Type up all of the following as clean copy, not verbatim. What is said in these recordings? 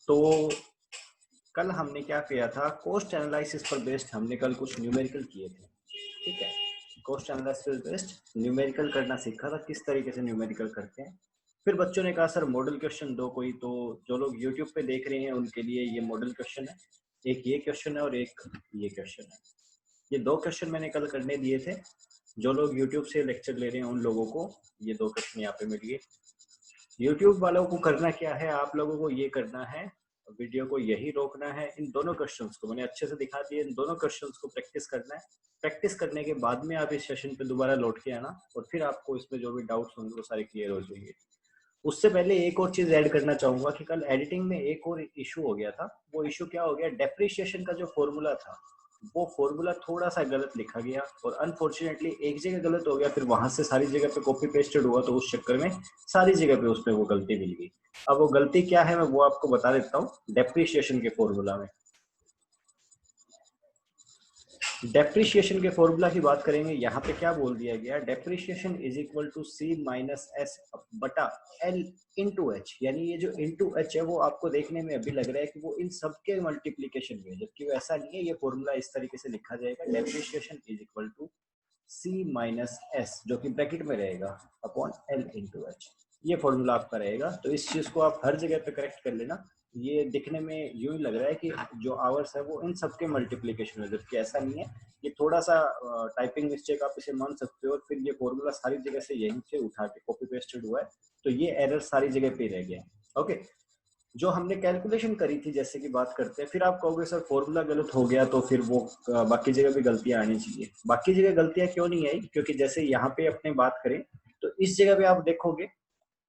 तो कल हमने क्या किया था, कॉस्ट एनालिसिस पर बेस्ड हमने कल कुछ न्यूमेरिकल किए थे। ठीक है, कॉस्ट एनालिसिस बेस्ड न्यूमेरिकल करना सीखा था, किस तरीके से न्यूमेरिकल करते हैं। फिर बच्चों ने कहा सर मॉडल क्वेश्चन दो कोई, तो जो लोग यूट्यूब पे देख रहे हैं उनके लिए ये मॉडल क्वेश्चन है, एक ये क्वेश्चन है और एक ये क्वेश्चन है। ये दो क्वेश्चन मैंने कल करने दिए थे। जो लोग यूट्यूब से लेक्चर ले रहे हैं उन लोगों को ये दो क्वेश्चन यहाँ पे मिल गए। यूट्यूब वालों को करना क्या है, आप लोगों को ये करना है, वीडियो को यही रोकना है, इन दोनों क्वेश्चंस को मैंने अच्छे से दिखा दिए, इन दोनों क्वेश्चंस को प्रैक्टिस करना है। प्रैक्टिस करने के बाद में आप इस सेशन पे दोबारा लौट के आना और फिर आपको इसमें जो भी डाउट्स होंगे वो सारे क्लियर हो जाएंगे। उससे पहले एक और चीज ऐड करना चाहूंगा कि कल एडिटिंग में एक और इशू हो गया था। वो इशू क्या हो गया, डेप्रिसिएशन का जो फॉर्मूला था वो फॉर्मूला थोड़ा सा गलत लिखा गया और अनफॉर्चुनेटली एक जगह गलत हो गया, फिर वहां से सारी जगह पे कॉपी पेस्टेड हुआ, तो उस चक्कर में सारी जगह पे उसमें वो गलती मिल गई। अब वो गलती क्या है मैं वो आपको बता देता हूँ। डेप्रिसिएशन के फॉर्मूला में, डेप्रिसिएशन के फॉर्मूला की बात करेंगे, यहाँ पे क्या बोल दिया गया, depreciation is equal to C minus S बटा एल इंटू एच। यानी ये जो इंटू एच है वो आपको देखने में अभी लग रहा है कि वो इन सबके मल्टीप्लीकेशन में, जबकि वो ऐसा नहीं है। ये फॉर्मूला इस तरीके से लिखा जाएगा, depreciation is equal to C minus S जो कि ब्रैकेट में रहेगा अपॉन एल इंटू एच। ये फॉर्मूला आपका रहेगा। तो इस चीज को आप हर जगह पे करेक्ट कर लेना। ये दिखने में यूं ही लग रहा है कि जो आवर्स है वो इन सबके मल्टीप्लीकेशन है, जबकि ऐसा नहीं है। ये थोड़ा सा टाइपिंग मिस्टेक आप इसे मान सकते हो। और फिर ये फॉर्मूला सारी जगह से यहीं से उठा के कॉपी पेस्टेड हुआ है, तो ये एरर सारी जगह पे रह गया। ओके, जो हमने कैलकुलेशन करी थी जैसे कि बात करते हैं, फिर आप कहोगे सर फॉर्मूला गलत हो गया तो फिर वो बाकी जगह भी गलतियां आनी चाहिए। बाकी जगह गलतियां क्यों नहीं आई, क्योंकि जैसे यहाँ पे अपने बात करें तो इस जगह पे आप देखोगे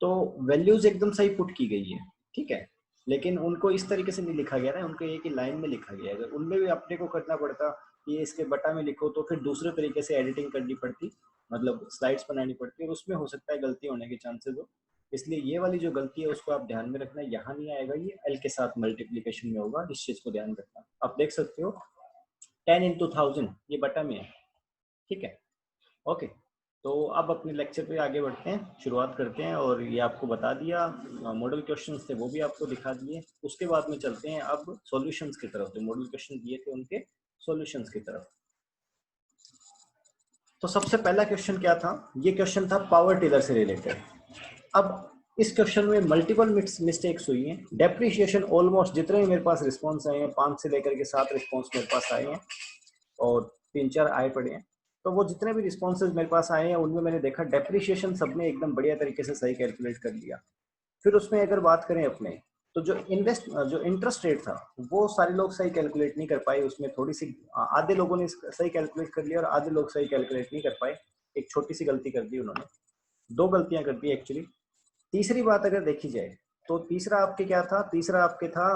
तो वैल्यूज एकदम सही पुट की गई है। ठीक है, लेकिन उनको इस तरीके से नहीं लिखा गया ना, उनको एक ही लाइन में लिखा गया है। अगर उनमें भी अपने को करना पड़ता कि ये इसके बटा में लिखो तो फिर दूसरे तरीके से एडिटिंग करनी पड़ती, मतलब स्लाइड्स बनानी पड़ती, और उसमें हो सकता है गलती होने के चांसेस हो। इसलिए ये वाली जो गलती है उसको आप ध्यान में रखना, यहाँ नहीं आएगा, ये एल के साथ मल्टीप्लीकेशन में होगा, इस चीज को ध्यान रखना। आप देख सकते हो 10 into 1000 ये बटा में है। ठीक है, ओके। तो अब अपने लेक्चर पे आगे बढ़ते हैं, शुरुआत करते हैं। और ये आपको बता दिया, मॉडल क्वेश्चंस थे वो भी आपको दिखा दिए। उसके बाद में चलते हैं अब सॉल्यूशंस की तरफ, जो मॉडल क्वेश्चन दिए थे उनके सॉल्यूशंस की तरफ। तो सबसे पहला क्वेश्चन क्या था, ये क्वेश्चन था पावर टिलर से रिलेटेड। अब इस क्वेश्चन में मल्टीपल मिस्टेक्स हुई हैं। डेप्रिसिएशन ऑलमोस्ट जितने मेरे पास रिस्पॉन्स आए हैं, 5 से लेकर के 7 रिस्पॉन्स मेरे पास आए हैं और 3-4 आए पड़े हैं। तो वो जितने भी रिस्पॉन्सेज मेरे पास आए हैं उनमें मैंने देखा डेप्रिसिएशन सबने एकदम बढ़िया तरीके से सही कैलकुलेट कर लिया। फिर उसमें अगर बात करें अपने, तो जो इंटरेस्ट रेट था वो सारे लोग सही कैलकुलेट नहीं कर पाए। उसमें थोड़ी सी आधे लोगों ने सही कैलकुलेट कर लिया और आधे लोग सही कैलकुलेट नहीं कर पाए। एक छोटी सी गलती कर दी उन्होंने, दो गलतियां कर दी एक्चुअली। तीसरी बात अगर देखी जाए तो तीसरा आपके क्या था, तीसरा आपके था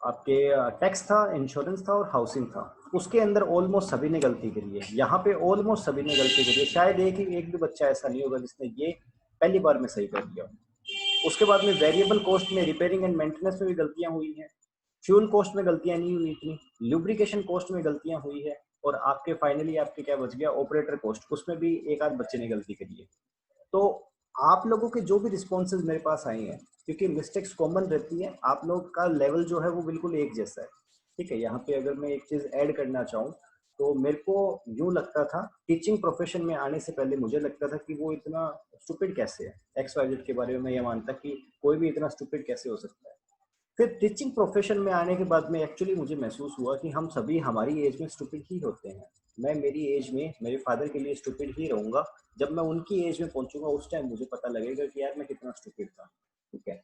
आपके टैक्स था, इंश्योरेंस था और हाउसिंग था। उसके अंदर ऑलमोस्ट सभी ने गलती करी है। यहाँ पे ऑलमोस्ट सभी ने गलती करी है, शायद एक भी बच्चा ऐसा नहीं होगा जिसने ये पहली बार में सही कर दिया। उसके बाद में वेरिएबल कॉस्ट में, रिपेयरिंग एंड मेंटेनेंस में भी गलतियां हुई हैं। फ्यूल कॉस्ट में गलतियां नहीं हुई इतनी, लुब्रिकेशन कॉस्ट में गलतियां हुई है। और आपके फाइनली आपके क्या बच गया, ऑपरेटर कॉस्ट, उसमें भी एक आध बच्चे ने गलती करी है। तो आप लोगों के जो भी रिस्पॉन्सेज मेरे पास आए हैं, क्योंकि मिस्टेक्स कॉमन रहती है, आप लोग का लेवल जो है वो बिल्कुल एक जैसा है। ठीक है, यहाँ पे अगर मैं एक चीज ऐड करना चाहूँ तो मेरे को यूं लगता था टीचिंग प्रोफेशन में आने से पहले, मुझे लगता था कि वो इतना स्टूपिड कैसे है, एक्स वाई जेड के बारे में मैं ये मानता कि कोई भी इतना स्टूपिड कैसे हो सकता है। फिर टीचिंग प्रोफेशन में आने के बाद में एक्चुअली मुझे महसूस हुआ कि हम सभी हमारी एज में स्टूपिड ही होते हैं। मैं मेरी एज में मेरे फादर के लिए स्टूपिड ही रहूंगा। जब मैं उनकी एज में पहुंचूंगा उस टाइम मुझे पता लगेगा कि यार मैं कितना स्टूपिड था। ठीक है,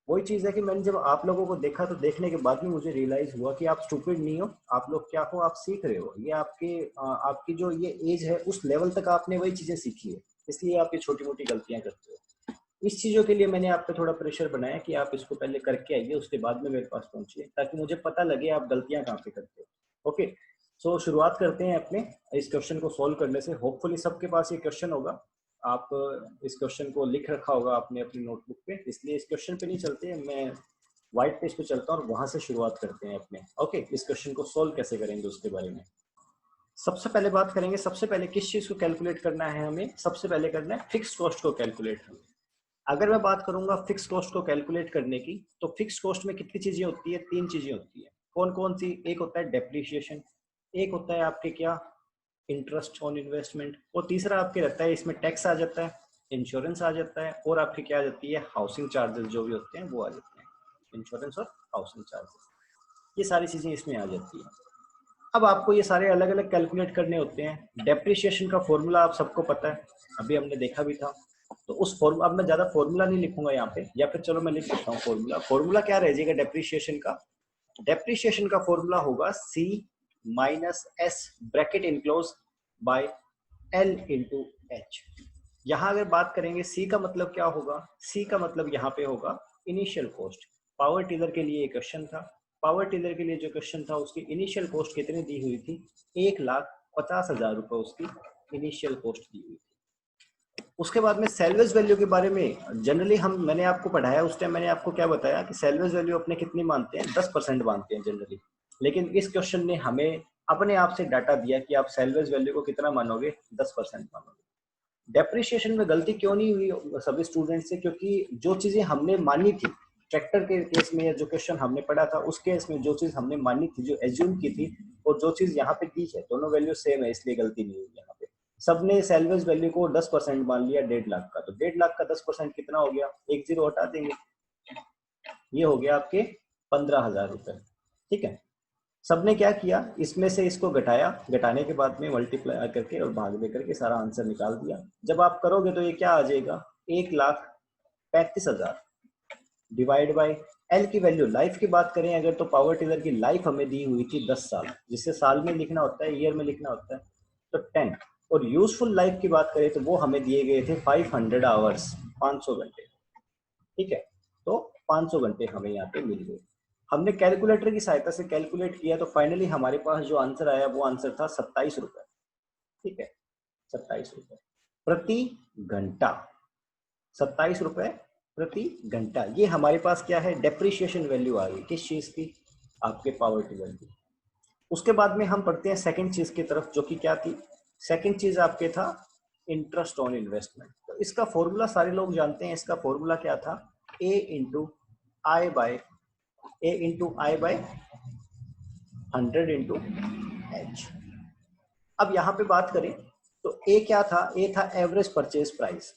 वही चीज है कि मैंने जब आप लोगों को देखा तो देखने के बाद में मुझे रियलाइज हुआ कि आप स्टूपिड नहीं हो। आप लोग क्या हो, आप सीख रहे हो। ये आपकी जो ये एज है उस लेवल तक आपने वही चीजें सीखी है, इसलिए आप ये छोटी मोटी गलतियां करते हो। इस चीजों के लिए मैंने आप पे थोड़ा प्रेशर बनाया कि आप इसको पहले करके आइए, उसके बाद में मेरे पास पहुंचिए, ताकि मुझे पता लगे आप गलतियां कहाँ पे करते हो। ओके, सो शुरुआत करते हैं अपने इस क्वेश्चन को सॉल्व करने से। होपफुली सबके पास ये क्वेश्चन होगा। आप इस क्वेश्चन को लिख रखा होगा आपने अपनी नोटबुक पे, इसलिए इस क्वेश्चन पे नहीं चलते, मैं व्हाइट पेज पे चलता हूँ और वहां से शुरुआत करते हैं अपने। ओके, इस क्वेश्चन को सॉल्व कैसे करेंगे उसके बारे में सबसे पहले बात करेंगे। सबसे पहले किस चीज को कैलकुलेट करना है हमें, सबसे पहले करना है फिक्स कॉस्ट को कैलकुलेट हमें। अगर मैं बात करूंगा फिक्स कॉस्ट को कैलकुलेट करने की, तो फिक्स कॉस्ट में कितनी चीजें होती है? 3 चीजें होती है। कौन कौन सी? एक होता है डेप्रिसिएशन, एक होता है आपके क्या, इंटरेस्ट ऑन इन्वेस्टमेंट, और तीसरा आपके रहता है इसमें टैक्स आ जाता है, इंश्योरेंस आ जाता है, और आपकी क्या आ जाती है, हाउसिंग चार्जेस जो भी होते हैं वो आ जाते हैं, इंश्योरेंस और हाउसिंग चार्जेस, ये सारी चीजें इसमें आ जाती है। अब आपको ये सारे अलग अलग कैलकुलेट करने होते हैं। डेप्रिसिएशन का फॉर्मूला आप सबको पता है, अभी हमने देखा भी था। तो उस फॉर्मूला, अब मैं ज्यादा फॉर्मूला नहीं लिखूंगा यहाँ पे, या फिर चलो मैं लिख देता हूँ फॉर्मूला। फॉर्मूला क्या रह जाएगा डेप्रिसिएशन का? डेप्रिसिएशन का फॉर्मूला होगा C minus S bracket enclose by L into H. यहाँ अगर बात करेंगे C का मतलब क्या होगा? C का मतलब यहाँ पे होगा इनिशियल कॉस्ट। पावर टिलर के लिए क्वेश्चन था, पावर टिलर के लिए जो क्वेश्चन था उसकी इनिशियल कॉस्ट कितनी दी हुई थी? 1,50,000 रुपए उसकी इनिशियल कॉस्ट दी हुई थी। उसके बाद में सेल्वेज वैल्यू के बारे में जनरली मैंने आपको पढ़ाया, उस टाइम मैंने आपको क्या बताया कि सेल्वेज वैल्यू अपने कितनी मानते हैं? 10% मानते हैं जनरली। लेकिन इस क्वेश्चन ने हमें अपने आप से डाटा दिया कि आप सेल्वेज वैल्यू को कितना मानोगे? 10% मानोगे। डेप्रिसिएशन में गलती क्यों नहीं हुई सभी स्टूडेंट से? क्योंकि जो चीजें हमने मानी थी ट्रैक्टर के केस में, या जो क्वेश्चन हमने पढ़ा था उस केस में, जो चीज हमने मानी थी, जो एज्यूम की थी, और जो चीज यहाँ पे दी है, दोनों वैल्यू सेम है, इसलिए गलती नहीं हुई यहाँ पे। सबने सेल्वेज वैल्यू को 10% मान लिया 1.5 लाख का, तो 1.5 लाख का 10% कितना हो गया? एक जीरो हटा देंगे, ये हो गया आपके 15,000 रुपए। ठीक है, सबने क्या किया, इसमें से इसको घटाया, घटाने के बाद में मल्टीप्लाई करके और भाग दे करके सारा आंसर निकाल दिया। जब आप करोगे तो ये क्या आ जाएगा? 1,35,000 डिवाइड बाय एल की वैल्यू, लाइफ की बात करें अगर, तो पावर टिलर की लाइफ हमें दी हुई थी 10 साल, जिसे साल में लिखना होता है, ईयर में लिखना होता है, तो 10। और यूजफुल लाइफ की बात करें तो वो हमें दिए गए थे 500 आवर्स, 500 घंटे। ठीक है, तो 500 घंटे हमें यहाँ पे मिल गए। हमने कैलकुलेटर की सहायता से कैलकुलेट किया, तो फाइनली हमारे पास जो आंसर आया वो आंसर था 27 रुपए। ठीक है, 27 रुपए प्रति घंटा, 27 रुपए प्रति घंटा, ये हमारे पास क्या है? डेप्रिसिएशन वैल्यू आ गई। किस चीज की? आपके पावर टिलर की। उसके बाद में हम पढ़ते हैं सेकंड चीज की तरफ, जो कि क्या थी? सेकंड चीज आपके था इंटरेस्ट ऑन इन्वेस्टमेंट। तो इसका फॉर्मूला सारे लोग जानते हैं, इसका फॉर्मूला क्या था? ए इंटू आई बाय 100 इंटू एच। अब यहाँ पे बात करें तो ए क्या था? ए था एवरेज परचेज प्राइस,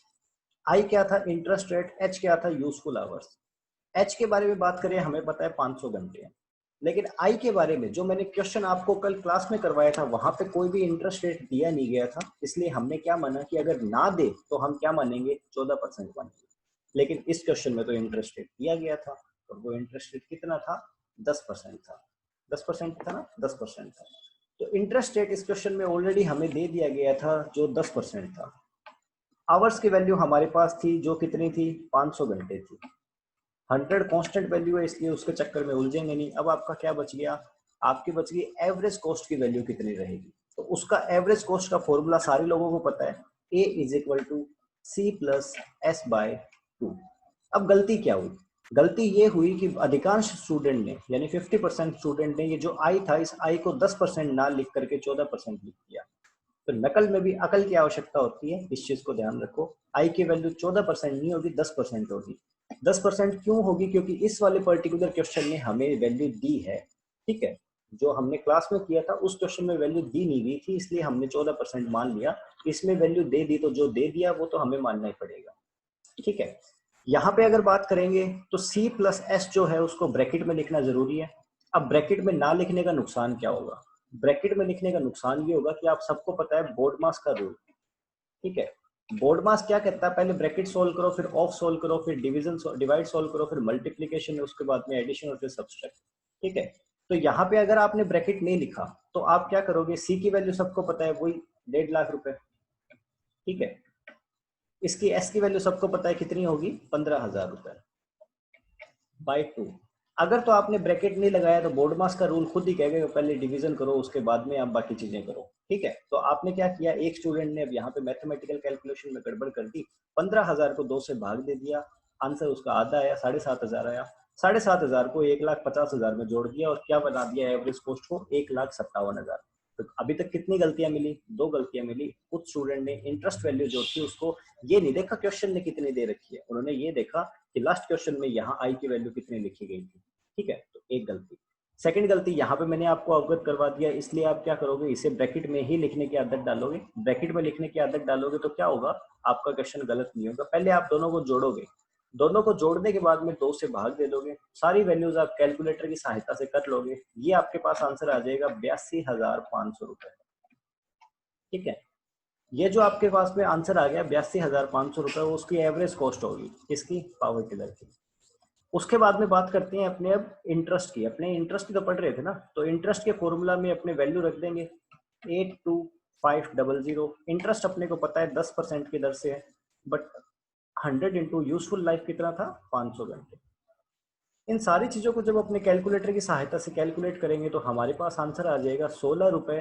आई क्या था? इंटरेस्ट रेट, एच क्या था? Useful hours. एच के बारे में बात करें, हमें पता है 500 घंटे हैं, लेकिन आई के बारे में जो मैंने क्वेश्चन आपको कल क्लास में करवाया था, वहां पे कोई भी इंटरेस्ट रेट दिया नहीं गया था, इसलिए हमने क्या माना कि अगर ना दे तो हम क्या मानेंगे? 14% मानेंगे। लेकिन इस क्वेश्चन में तो इंटरेस्ट रेट दिया गया था, और वो इंटरेस्ट रेट कितना था? 10% था। 10% था ना, 10% था। तो इंटरेस्ट रेट इस क्वेश्चन में ऑलरेडी हमें दे दिया गया था, जो 10% था। आवर्स की वैल्यू हमारे पास थी, जो कितनी थी? 500 घंटे थी। 100 कांस्टेंट वैल्यू है, इसलिए उसके चक्कर में उलझेंगे नहीं। अब आपका क्या बच गया? आपकी बच गई एवरेज कॉस्ट की वैल्यू कितनी रहेगी। तो उसका एवरेज कॉस्ट का फॉर्मूला सारे लोगों को पता है, A is equal to C plus S by 2। अब गलती क्या हुई? गलती ये हुई कि अधिकांश स्टूडेंट ने, यानी 50% स्टूडेंट ने, ये जो आई था, इस आई को 10% ना लिख करके 14% लिख दिया। तो नकल में भी अकल की आवश्यकता होती है, इस चीज को ध्यान रखो। आई की वैल्यू 14% नहीं होगी, 10% होगी। 10% क्यों होगी? क्योंकि इस वाले पर्टिकुलर क्वेश्चन ने हमें वैल्यू दी है। ठीक है, जो हमने क्लास में किया था उस क्वेश्चन में वैल्यू दी नहीं गई थी, इसलिए हमने 14% मान लिया। इसमें वैल्यू दे दी, तो जो दे दिया वो तो हमें मानना ही पड़ेगा। ठीक है, यहाँ पे अगर बात करेंगे तो C प्लस एस जो है उसको ब्रैकेट में लिखना जरूरी है। अब ब्रैकेट में ना लिखने का नुकसान क्या होगा? ब्रैकेट में लिखने का नुकसान ये होगा कि आप सबको पता है बोर्ड मास का रूल। ठीक है, बोर्ड मास क्या कहता है? पहले ब्रैकेट सोल्व करो, फिर ऑफ सोल्व करो, फिर डिवाइड सोल्व करो, फिर मल्टीप्लीकेशन, उसके बाद में एडिशन और फिर सब्सट्रैक्ट। ठीक है, तो यहाँ पे अगर आपने ब्रैकेट नहीं लिखा तो आप क्या करोगे? सी की वैल्यू सबको पता है, वही 1.5 लाख रुपए। ठीक है, इसकी एस की वैल्यू सबको पता है कितनी होगी? 15,000 रुपए बाई 2। अगर तो आपने ब्रैकेट नहीं लगाया तो बोर्ड मास का रूल खुद ही कहेगा पहले डिवीजन करो, उसके बाद में आप बाकी चीजें करो। ठीक है, तो आपने क्या किया? एक स्टूडेंट ने अब यहाँ पे मैथमेटिकल कैलकुलेशन में गड़बड़ कर दी, 15,000 को 2 से भाग दे दिया, आंसर उसका आधा आया, 7,500 आया। 7,500 को 1,50,000 में जोड़ दिया और क्या बना दिया एवरेज कॉस्ट को? 1,57,000। तो अभी तक कितनी गलतियां मिली? 2 गलतियां मिली। कुछ स्टूडेंट ने इंटरेस्ट वैल्यू जो थी उसको ये नहीं देखा क्वेश्चन ने कितनी दे रखी है, उन्होंने ये देखा कि लास्ट क्वेश्चन में यहाँ आई की वैल्यू कितनी लिखी गई थी। ठीक है, तो एक गलती। सेकंड गलती, यहाँ पे मैंने आपको अवगत करवा दिया, इसलिए आप क्या करोगे, इसे ब्रैकेट में ही लिखने की आदत डालोगे। ब्रैकेट में लिखने की आदत डालोगे तो क्या होगा, आपका क्वेश्चन गलत नहीं होगा। पहले आप दोनों को जोड़ोगे, दोनों को जोड़ने के बाद में 2 से भाग दे दोगे, सारी वैल्यूज आप कैलकुलेटर की सहायता से कर लोगे, ये आपके पास आंसर आ जाएगा 82,500 रुपए। ठीक है, ये जो आपके पास में आंसर आ गया 82,500 रुपए, वो उसकी एवरेज कॉस्ट होगी, किसकी? पावर टिलर की। उसके बाद में बात करते हैं अपने अब इंटरेस्ट की। अपने इंटरेस्ट की तो पढ़ रहे थे ना, तो इंटरेस्ट के फॉर्मूला में अपने वैल्यू रख देंगे 82500। इंटरेस्ट अपने को पता है 10% की दर से है, बट 100 इंटू यूजफुल लाइफ कितना था? 500 घंटे। इन सारी चीजों को जब अपने कैलकुलेटर की सहायता से कैलकुलेट करेंगे तो हमारे पास आंसर आ जाएगा 16 रुपए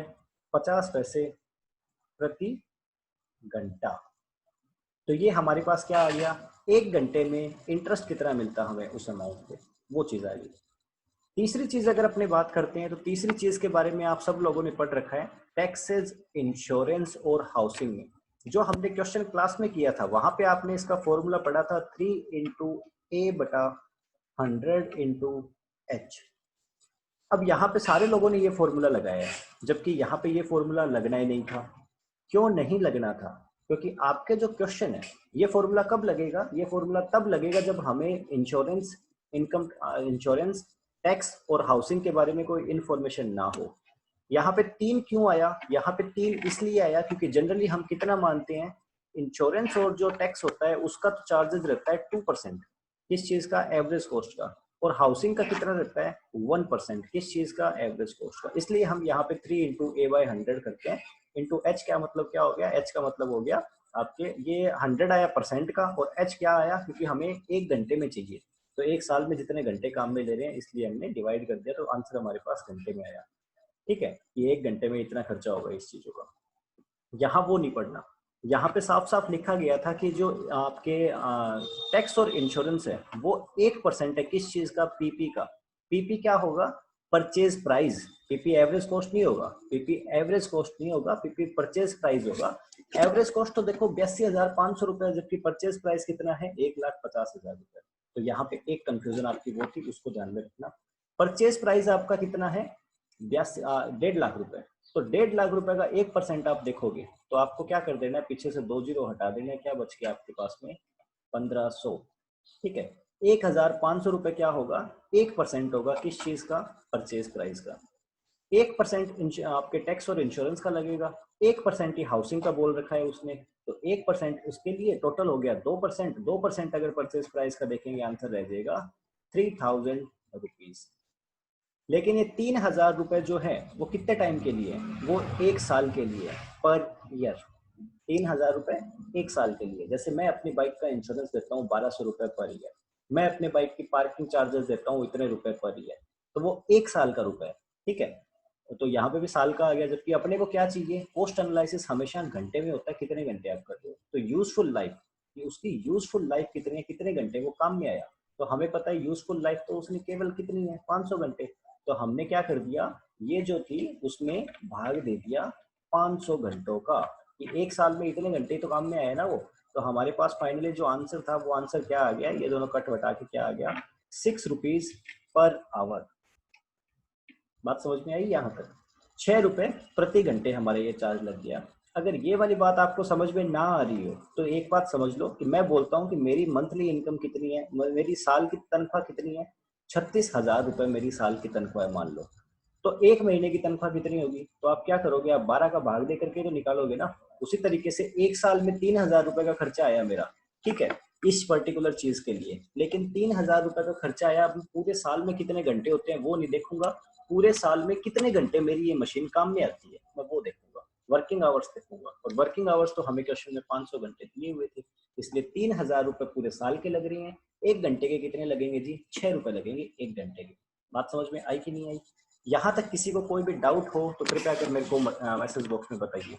50 पैसे प्रति घंटा। तो ये हमारे पास क्या आ गया, एक घंटे में इंटरेस्ट कितना मिलता हमें उस अमाउंट पे, वो चीज आ गई। तीसरी चीज अगर अपने बात करते हैं तो तीसरी चीज के बारे में आप सब लोगों ने पढ़ रखा है, टैक्सेस, इंश्योरेंस और हाउसिंग में। जो हमने क्वेश्चन क्लास में किया था वहां पे आपने इसका फॉर्मूला पढ़ा था 3 इंटू ए बटा 100 इंटू एच। अब यहाँ पे सारे लोगों ने ये फॉर्मूला लगाया है, जबकि यहाँ पे ये फॉर्मूला लगना ही नहीं था। क्यों नहीं लगना था? क्योंकि आपके जो क्वेश्चन है, ये फॉर्मूला कब लगेगा? ये फॉर्मूला तब लगेगा जब हमें इंश्योरेंस, इनकम इंश्योरेंस, टैक्स और हाउसिंग के बारे में कोई इन्फॉर्मेशन ना हो। यहाँ पे 3 क्यों आया? यहाँ पे 3 इसलिए आया क्योंकि जनरली हम कितना मानते हैं, इंश्योरेंस और जो टैक्स होता है उसका तो चार्जेस रहता है 2%, किस चीज का? एवरेज कॉस्ट का। और हाउसिंग का कितना रहता है? 1%, किस चीज का? एवरेज कॉस्ट का। इसलिए हम यहाँ पे 3 इंटू ए बाई 100 करते हैं। इंटू एच क्या मतलब क्या हो गया? एच का मतलब हो गया आपके, ये 100 आया परसेंट का, और एच क्या आया, क्योंकि हमें एक घंटे में चाहिए, तो एक साल में जितने घंटे काम में ले रहे हैं इसलिए हमने डिवाइड कर दिया, तो आंसर हमारे पास घंटे में आया। ठीक है, ये एक घंटे में इतना खर्चा होगा इस चीजों का। यहाँ वो नहीं पढ़ना, यहाँ पे साफ साफ लिखा गया था कि जो आपके टैक्स और इंश्योरेंस है वो 1% है, किस चीज का? पीपी का। पीपी क्या होगा? Purchase price. PP average cost नहीं होगा, पीपी एवरेज कॉस्ट नहीं होगा, पीपी परचेज प्राइस होगा। एवरेज कॉस्ट तो देखो 82,500 रुपए, जबकि परचेज प्राइस कितना है? 1,50,000 रुपए। तो यहाँ पे एक कंफ्यूजन आपकी वो थी, उसको ध्यान में रखना। परचेज प्राइस आपका कितना है? 1.5 लाख रुपए। तो 1.5 लाख रुपए का 1% आप देखोगे तो आपको क्या कर देना है, पीछे से 2 जीरो हटा देना है, क्या बच गया आपके पास में? 1500। ठीक है, 1,500 रुपए क्या होगा? 1% होगा, किस चीज का? परचेज प्राइस का। 1% आपके टैक्स और इंश्योरेंस का लगेगा, 1% ही हाउसिंग का बोल रखा है उसने, तो 1% उसके लिए टोटल हो गया 2%। 2% अगर परचेज प्राइस का देखेंगे आंसर रह जाएगा 3,000 रुपीज। लेकिन ये 3,000 रुपए जो है वो कितने टाइम के लिए है? वो 1 साल के लिए, पर ईयर। 3,000 रुपए 1 साल के लिए। जैसे मैं अपनी बाइक का इंश्योरेंस देता हूँ 1,200 रुपए पर ईयर, मैं अपने बाइक की पार्किंग चार्जेस देता हूँ इतने रुपए पर ईयर, तो वो 1 साल का रुपए है। ठीक है, तो यहाँ पे भी साल का आ गया। जबकि अपने को क्या चाहिए? कॉस्ट एनालिसिस हमेशा घंटे में होता है, कितने घंटे आप कर रहे हो। तो यूजफुल लाइफ, उसकी यूजफुल लाइफ कितनी है, कितने घंटे वो काम में आया, तो हमें पता है यूजफुल लाइफ तो उसने केवल कितनी है? 500 घंटे। तो हमने क्या कर दिया, ये जो थी उसमें भाग दे दिया 500 घंटों का, कि एक साल में इतने घंटे तो काम में आए ना वो। तो हमारे पास फाइनली जो आंसर था वो आंसर क्या आ गया, ये दोनों कट बटा के क्या आ गया? 6 रुपीज पर आवर। बात समझ में आई यहाँ तक? 6 रुपए प्रति घंटे हमारे ये चार्ज लग गया। अगर ये वाली बात आपको समझ में ना आ रही हो तो एक बात समझ लो कि मैं बोलता हूँ कि मेरी मंथली इनकम कितनी है, मेरी साल की तनख्वाह कितनी है? 36,000 रुपए मेरी साल की तनख्वाह है मान लो। तो एक महीने की तनख्वाह कितनी होगी? तो आप क्या करोगे, आप 12 का भाग दे करके तो निकालोगे ना। उसी तरीके से एक साल में 3,000 रुपए का खर्चा आया मेरा, ठीक है, इस पर्टिकुलर चीज के लिए। लेकिन 3,000 रुपए का खर्चा आया, अब पूरे साल में कितने घंटे होते हैं वो नहीं देखूंगा, पूरे साल में कितने घंटे मेरी ये मशीन काम में आती है मैं वो देखूंगा, वर्किंग आवर्स देखूंगा। और वर्किंग आवर्स तो हमें क्वेश्चन में 500 घंटे दिए हुए थे, इसलिए 3,000 रुपए पूरे साल के लग रही हैं। एक घंटे के कितने लगेंगे जी? 6 रुपए लगेंगे एक घंटे के। बात समझ में आई कि नहीं आई? यहाँ तक किसी को कोई भी डाउट हो तो कृपया कर मेरे को मैसेज बॉक्स में बताइए।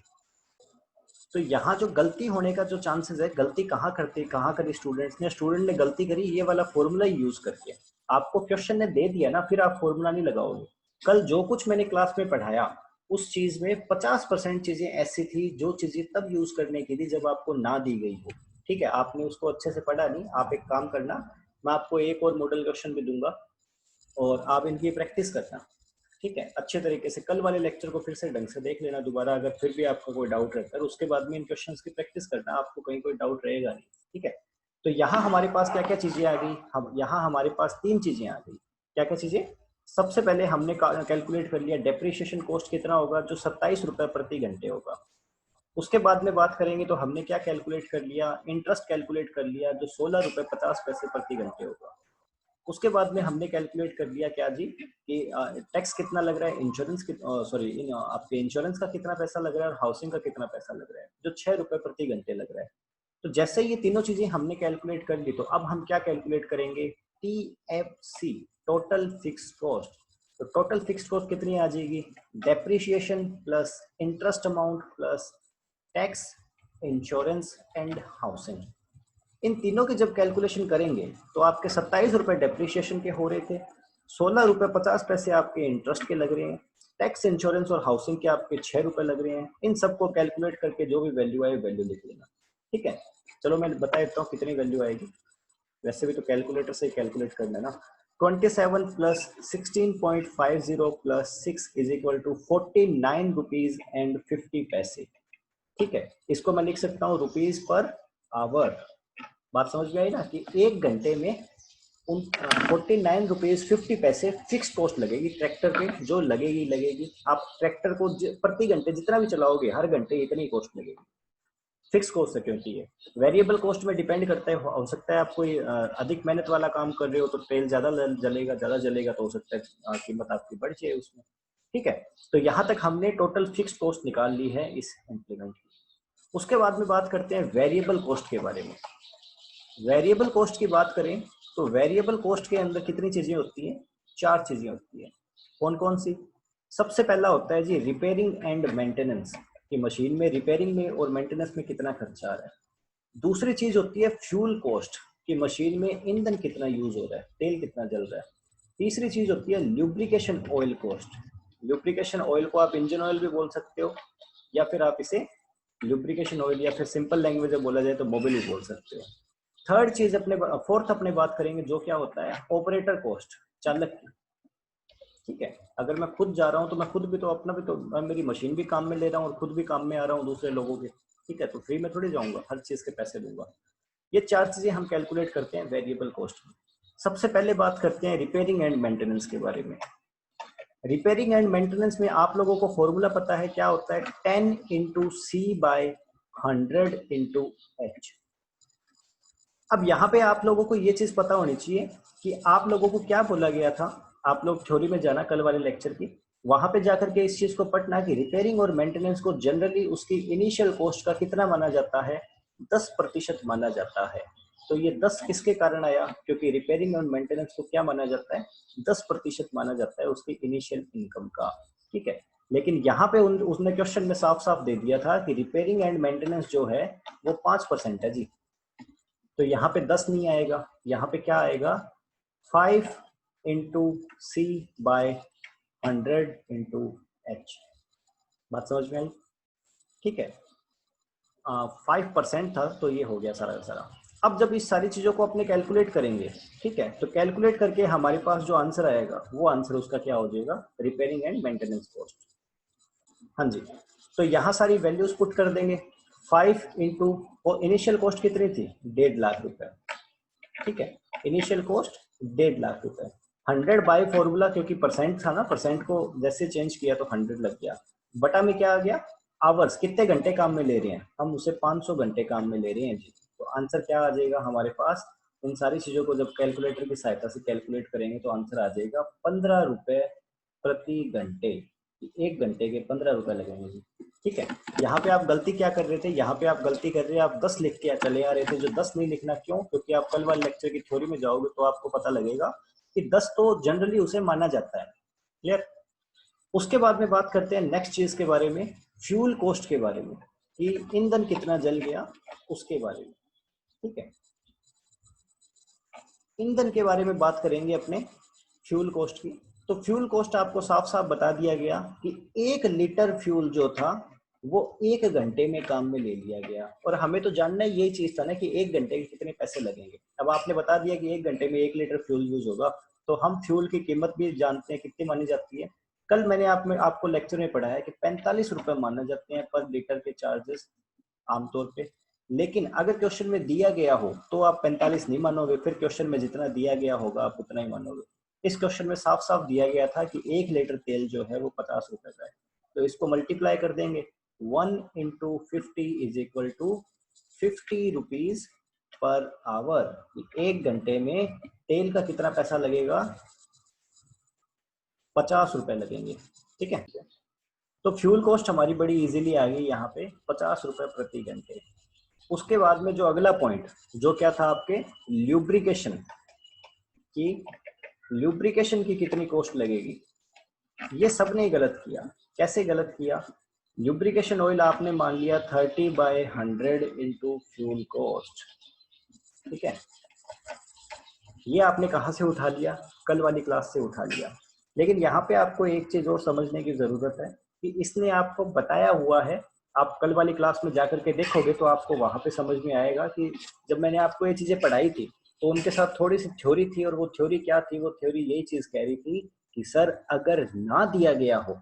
तो यहाँ जो गलती होने का जो चांसेस है, गलती कहाँ करते, कहाँ करी स्टूडेंट ने गलती करी ये वाला फॉर्मूला यूज करके। आपको क्वेश्चन ने दे दिया ना, फिर आप फॉर्मूला नहीं लगाओगे। कल जो कुछ मैंने क्लास में पढ़ाया उस चीज में 50% चीजें ऐसी थी जो चीजें तब यूज करने की थी जब आपको ना दी गई हो। ठीक है, आपने उसको अच्छे से पढ़ा नहीं। आप एक काम करना, मैं आपको एक और मॉडल क्वेश्चन भी दूंगा और आप इनकी प्रैक्टिस करना। ठीक है, अच्छे तरीके से कल वाले लेक्चर को फिर से ढंग से देख लेना दोबारा, अगर फिर भी आपको कोई डाउट रहता है उसके बाद में इन क्वेश्चंस की प्रैक्टिस करना, आपको कहीं कोई डाउट रहेगा नहीं। ठीक है, तो यहाँ हमारे पास क्या क्या चीजें आ गई, हम यहाँ हमारे पास 3 चीजें आ गई। क्या क्या चीजें? सबसे पहले हमने कैलकुलेट कर लिया डेप्रिसिएशन कॉस्ट कितना होगा, जो 27 रुपए प्रति घंटे होगा। उसके बाद में बात करेंगे तो हमने क्या कैलकुलेट कर लिया, इंटरेस्ट कैलकुलेट कर लिया, जो 16 रुपए 50 पैसे प्रति घंटे होगा। उसके बाद में हमने कैलकुलेट कर लिया क्या जी, कि टैक्स कितना लग रहा है, इंश्योरेंस सॉरी आपके इंश्योरेंस का कितना पैसा लग रहा है और हाउसिंग का कितना पैसा लग रहा है, जो 6 रुपए प्रति घंटे लग रहा है। तो जैसे ये तीनों चीजें हमने कैलकुलेट कर ली, तो अब हम क्या कैलकुलेट करेंगे, TFC, टोटल फिक्स्ड कॉस्ट। तो टोटल फिक्स्ड कॉस्ट कितनी आ जाएगी, depreciation plus interest amount plus tax, insurance and housing. इन तीनों की जब कैलकुलेशन करेंगे तो आपके 27 रुपए डेप्रिसिएशन के हो रहे थे, 16 रुपए 50 पैसे आपके इंटरेस्ट के लग रहे हैं, टैक्स, इंश्योरेंस और हाउसिंग के आपके 6 रुपए लग रहे हैं। इन सबको कैलकुलेट करके जो भी वैल्यू आए वैल्यू लिख लेना। ठीक है, चलो मैं बता देता हूँ कितनी वैल्यू आएगी। वैसे भी तो कैलकुलेटर से कैलकुलेट करना है ना। 27 plus 16.50 plus 6 is equal to 49 rupees and 50 पैसे। ठीक है, इसको मैं लिख सकता हूँ रुपीज पर आवर। बात समझ में आई ना, कि एक घंटे में उन 49 रुपीज 50 पैसे फिक्स कॉस्ट लगेगी ट्रैक्टर पे, जो लगेगी लगेगी। आप ट्रैक्टर को प्रति घंटे जितना भी चलाओगे हर घंटे इतनी कॉस्ट लगेगी। फिक्स कॉस्ट है, क्योंकि ये वेरिएबल कॉस्ट में डिपेंड करता है। हो सकता है आप कोई अधिक मेहनत वाला काम कर रहे हो तो तेल ज्यादा जलेगा, ज्यादा जलेगा तो हो सकता है कीमत आपकी बढ़ जाए उसमें। ठीक है, तो यहाँ तक हमने टोटल फिक्स कॉस्ट निकाल ली है इस इम्प्लीमेंट की। उसके बाद में बात करते हैं वेरिएबल कॉस्ट के बारे में। वेरिएबल कॉस्ट की बात करें तो वेरिएबल कॉस्ट के अंदर कितनी चीजें होती हैं, 4 चीजें होती हैं। कौन कौन सी? सबसे पहला होता है जी रिपेयरिंग एंड मेंटेनेंस, कि मशीन में रिपेयरिंग में और मेंटेनेंस में कितना खर्चा आ रहा है। दूसरी चीज होती है फ्यूल कॉस्ट, कि मशीन में ईंधन कितना यूज हो रहा है, तेल कितना जल रहा है। तीसरी चीज होती है lubrication oil cost. Lubrication oil को आप इंजन ऑयल भी बोल सकते हो, या फिर आप इसे ल्यूब्रिकेशन ऑयल या फिर सिंपल लैंग्वेज में बोला जाए तो मोबिल भी बोल सकते हो। थर्ड चीज अपने फोर्थ अपने बात करेंगे जो क्या होता है ऑपरेटर कॉस्ट, चालक की। ठीक है, अगर मैं खुद जा रहा हूँ तो मैं खुद भी तो अपना भी तो, मैं मेरी मशीन भी काम में ले रहा हूँ और खुद भी काम में आ रहा हूँ दूसरे लोगों के। ठीक है, तो फ्री में थोड़ी जाऊंगा, हर चीज के पैसे दूंगा। ये 4 चीजें हम कैलकुलेट करते हैं वेरिएबल कॉस्ट में। सबसे पहले बात करते हैं रिपेयरिंग एंड मेंटेनेंस के बारे में। रिपेयरिंग एंड मेंटेनेंस में आप लोगों को फॉर्मूला पता है क्या होता है, 10 इंटू सी बाय 100 इंटू एच। अब यहाँ पे आप लोगों को ये चीज पता होनी चाहिए कि आप लोगों को क्या बोला गया था। आप लोग थ्योरी में जाना कल वाले लेक्चर की, वहां पे जाकर के इस चीज को पढ़ना कि रिपेयरिंग और मेंटेनेंस को जनरली उसकी इनिशियल कॉस्ट का कितना माना जाता है, 10% माना जाता है। तो ये 10 किसके कारण आया, क्योंकि रिपेयरिंग और मेंटेनेंस को क्या माना जाता है, 10% माना जाता है उसकी इनिशियल इनकम का। ठीक है, लेकिन यहाँ पे उसने क्वेश्चन में साफ साफ दे दिया था कि रिपेयरिंग एंड मेंटेनेंस जो है वो 5% है जी। तो यहाँ पे 10 नहीं आएगा, यहाँ पे क्या आएगा, 5 इंटू सी बाय 100 इंटू एच। बात समझ में आई? ठीक है, 5% था तो ये हो गया सारा का सारा। अब जब इस सारी चीजों को अपने कैलकुलेट करेंगे, ठीक है, तो कैलकुलेट करके हमारे पास जो आंसर आएगा वो आंसर उसका क्या हो जाएगा, रिपेयरिंग एंड मेंटेनेंस कॉस्ट। हाँ जी, तो यहाँ सारी वैल्यूज पुट कर देंगे। 5 इंटू, इनिशियल कॉस्ट कितनी थी, 1.5 लाख रुपए। ठीक है, इनिशियल कॉस्ट 1.5 लाख रुपए। 100 बाय फॉर्मूला, क्योंकि परसेंट था ना, परसेंट को जैसे चेंज किया तो 100 लग गया। बटा में क्या आ गया, आवर्स, कितने घंटे काम में ले रहे हैं हम, उसे 500 घंटे काम में ले रहे हैं जी। तो आंसर क्या आ जाएगा हमारे पास, इन सारी चीजों को जब कैलकुलेटर की सहायता से कैलकुलेट करेंगे तो आंसर आ जाएगा 15 रुपए प्रति घंटे। 1 घंटे के 15 रुपए लगेंगे जी। ठीक है, यहाँ पे आप गलती क्या कर रहे थे, यहाँ पे आप गलती कर रहे हैं, आप 10 लिख के चले आ रहे थे, जो 10 नहीं लिखना, क्यों, क्योंकि आप कल वाले लेक्चर की थ्योरी में जाओगे तो आपको पता लगेगा कि 10 तो जनरली उसे माना जाता है। क्लियर? उसके बाद में बात करते हैं नेक्स्ट चीज के बारे में, फ्यूल कॉस्ट के बारे में, कि ईंधन कितना जल गया उसके बारे में। ठीक है, ईंधन के बारे में बात करेंगे अपने फ्यूल कॉस्ट की। तो फ्यूल कॉस्ट आपको साफ साफ बता दिया गया कि 1 लीटर फ्यूल जो था वो 1 घंटे में काम में ले लिया गया, और हमें तो जानना यही चीज था ना कि 1 घंटे के कितने पैसे लगेंगे। अब आपने बता दिया कि 1 घंटे में 1 लीटर फ्यूल यूज होगा, तो हम फ्यूल की कीमत भी जानते हैं कितनी मानी जाती है। कल मैंने आपको लेक्चर में पढ़ाया कि 45 रुपए माने जाते हैं पर लीटर के चार्जेस आमतौर पे। लेकिन अगर क्वेश्चन में दिया गया हो तो आप 45 नहीं मानोगे, फिर क्वेश्चन में जितना दिया गया होगा आप उतना ही मानोगे। इस क्वेश्चन में साफ साफ दिया गया था कि 1 लीटर तेल जो है वो 50 रुपए का है, तो इसको मल्टीप्लाई कर देंगे। 1 × 50 is equal to 50 rupees per hour. 1 घंटे में तेल का कितना पैसा लगेगा? 50 रुपए लगेंगे। ठीक है, तो फ्यूल कॉस्ट हमारी बड़ी इजीली आ गई यहाँ पे 50 रुपए प्रति घंटे। उसके बाद में जो अगला पॉइंट जो क्या था आपके ल्यूब्रिकेशन की, ल्यूब्रिकेशन की कितनी कॉस्ट लगेगी, ये सबने गलत किया। कैसे गलत किया? ल्यूब्रिकेशन ऑयल आपने मान लिया 30/100 इंटू फ्यूल कॉस्ट। ठीक है, ये आपने कहाँ से उठा लिया? कल वाली क्लास से उठा लिया। लेकिन यहाँ पे आपको एक चीज और समझने की जरूरत है कि इसने आपको बताया हुआ है। आप कल वाली क्लास में जाकर के देखोगे तो आपको वहां पे समझ में आएगा कि जब मैंने आपको ये चीजें पढ़ाई थी तो उनके साथ थोड़ी सी थ्योरी थी, और वो थ्योरी क्या थी? वो थ्योरी यही चीज कह रही थी कि सर अगर ना दिया गया हो,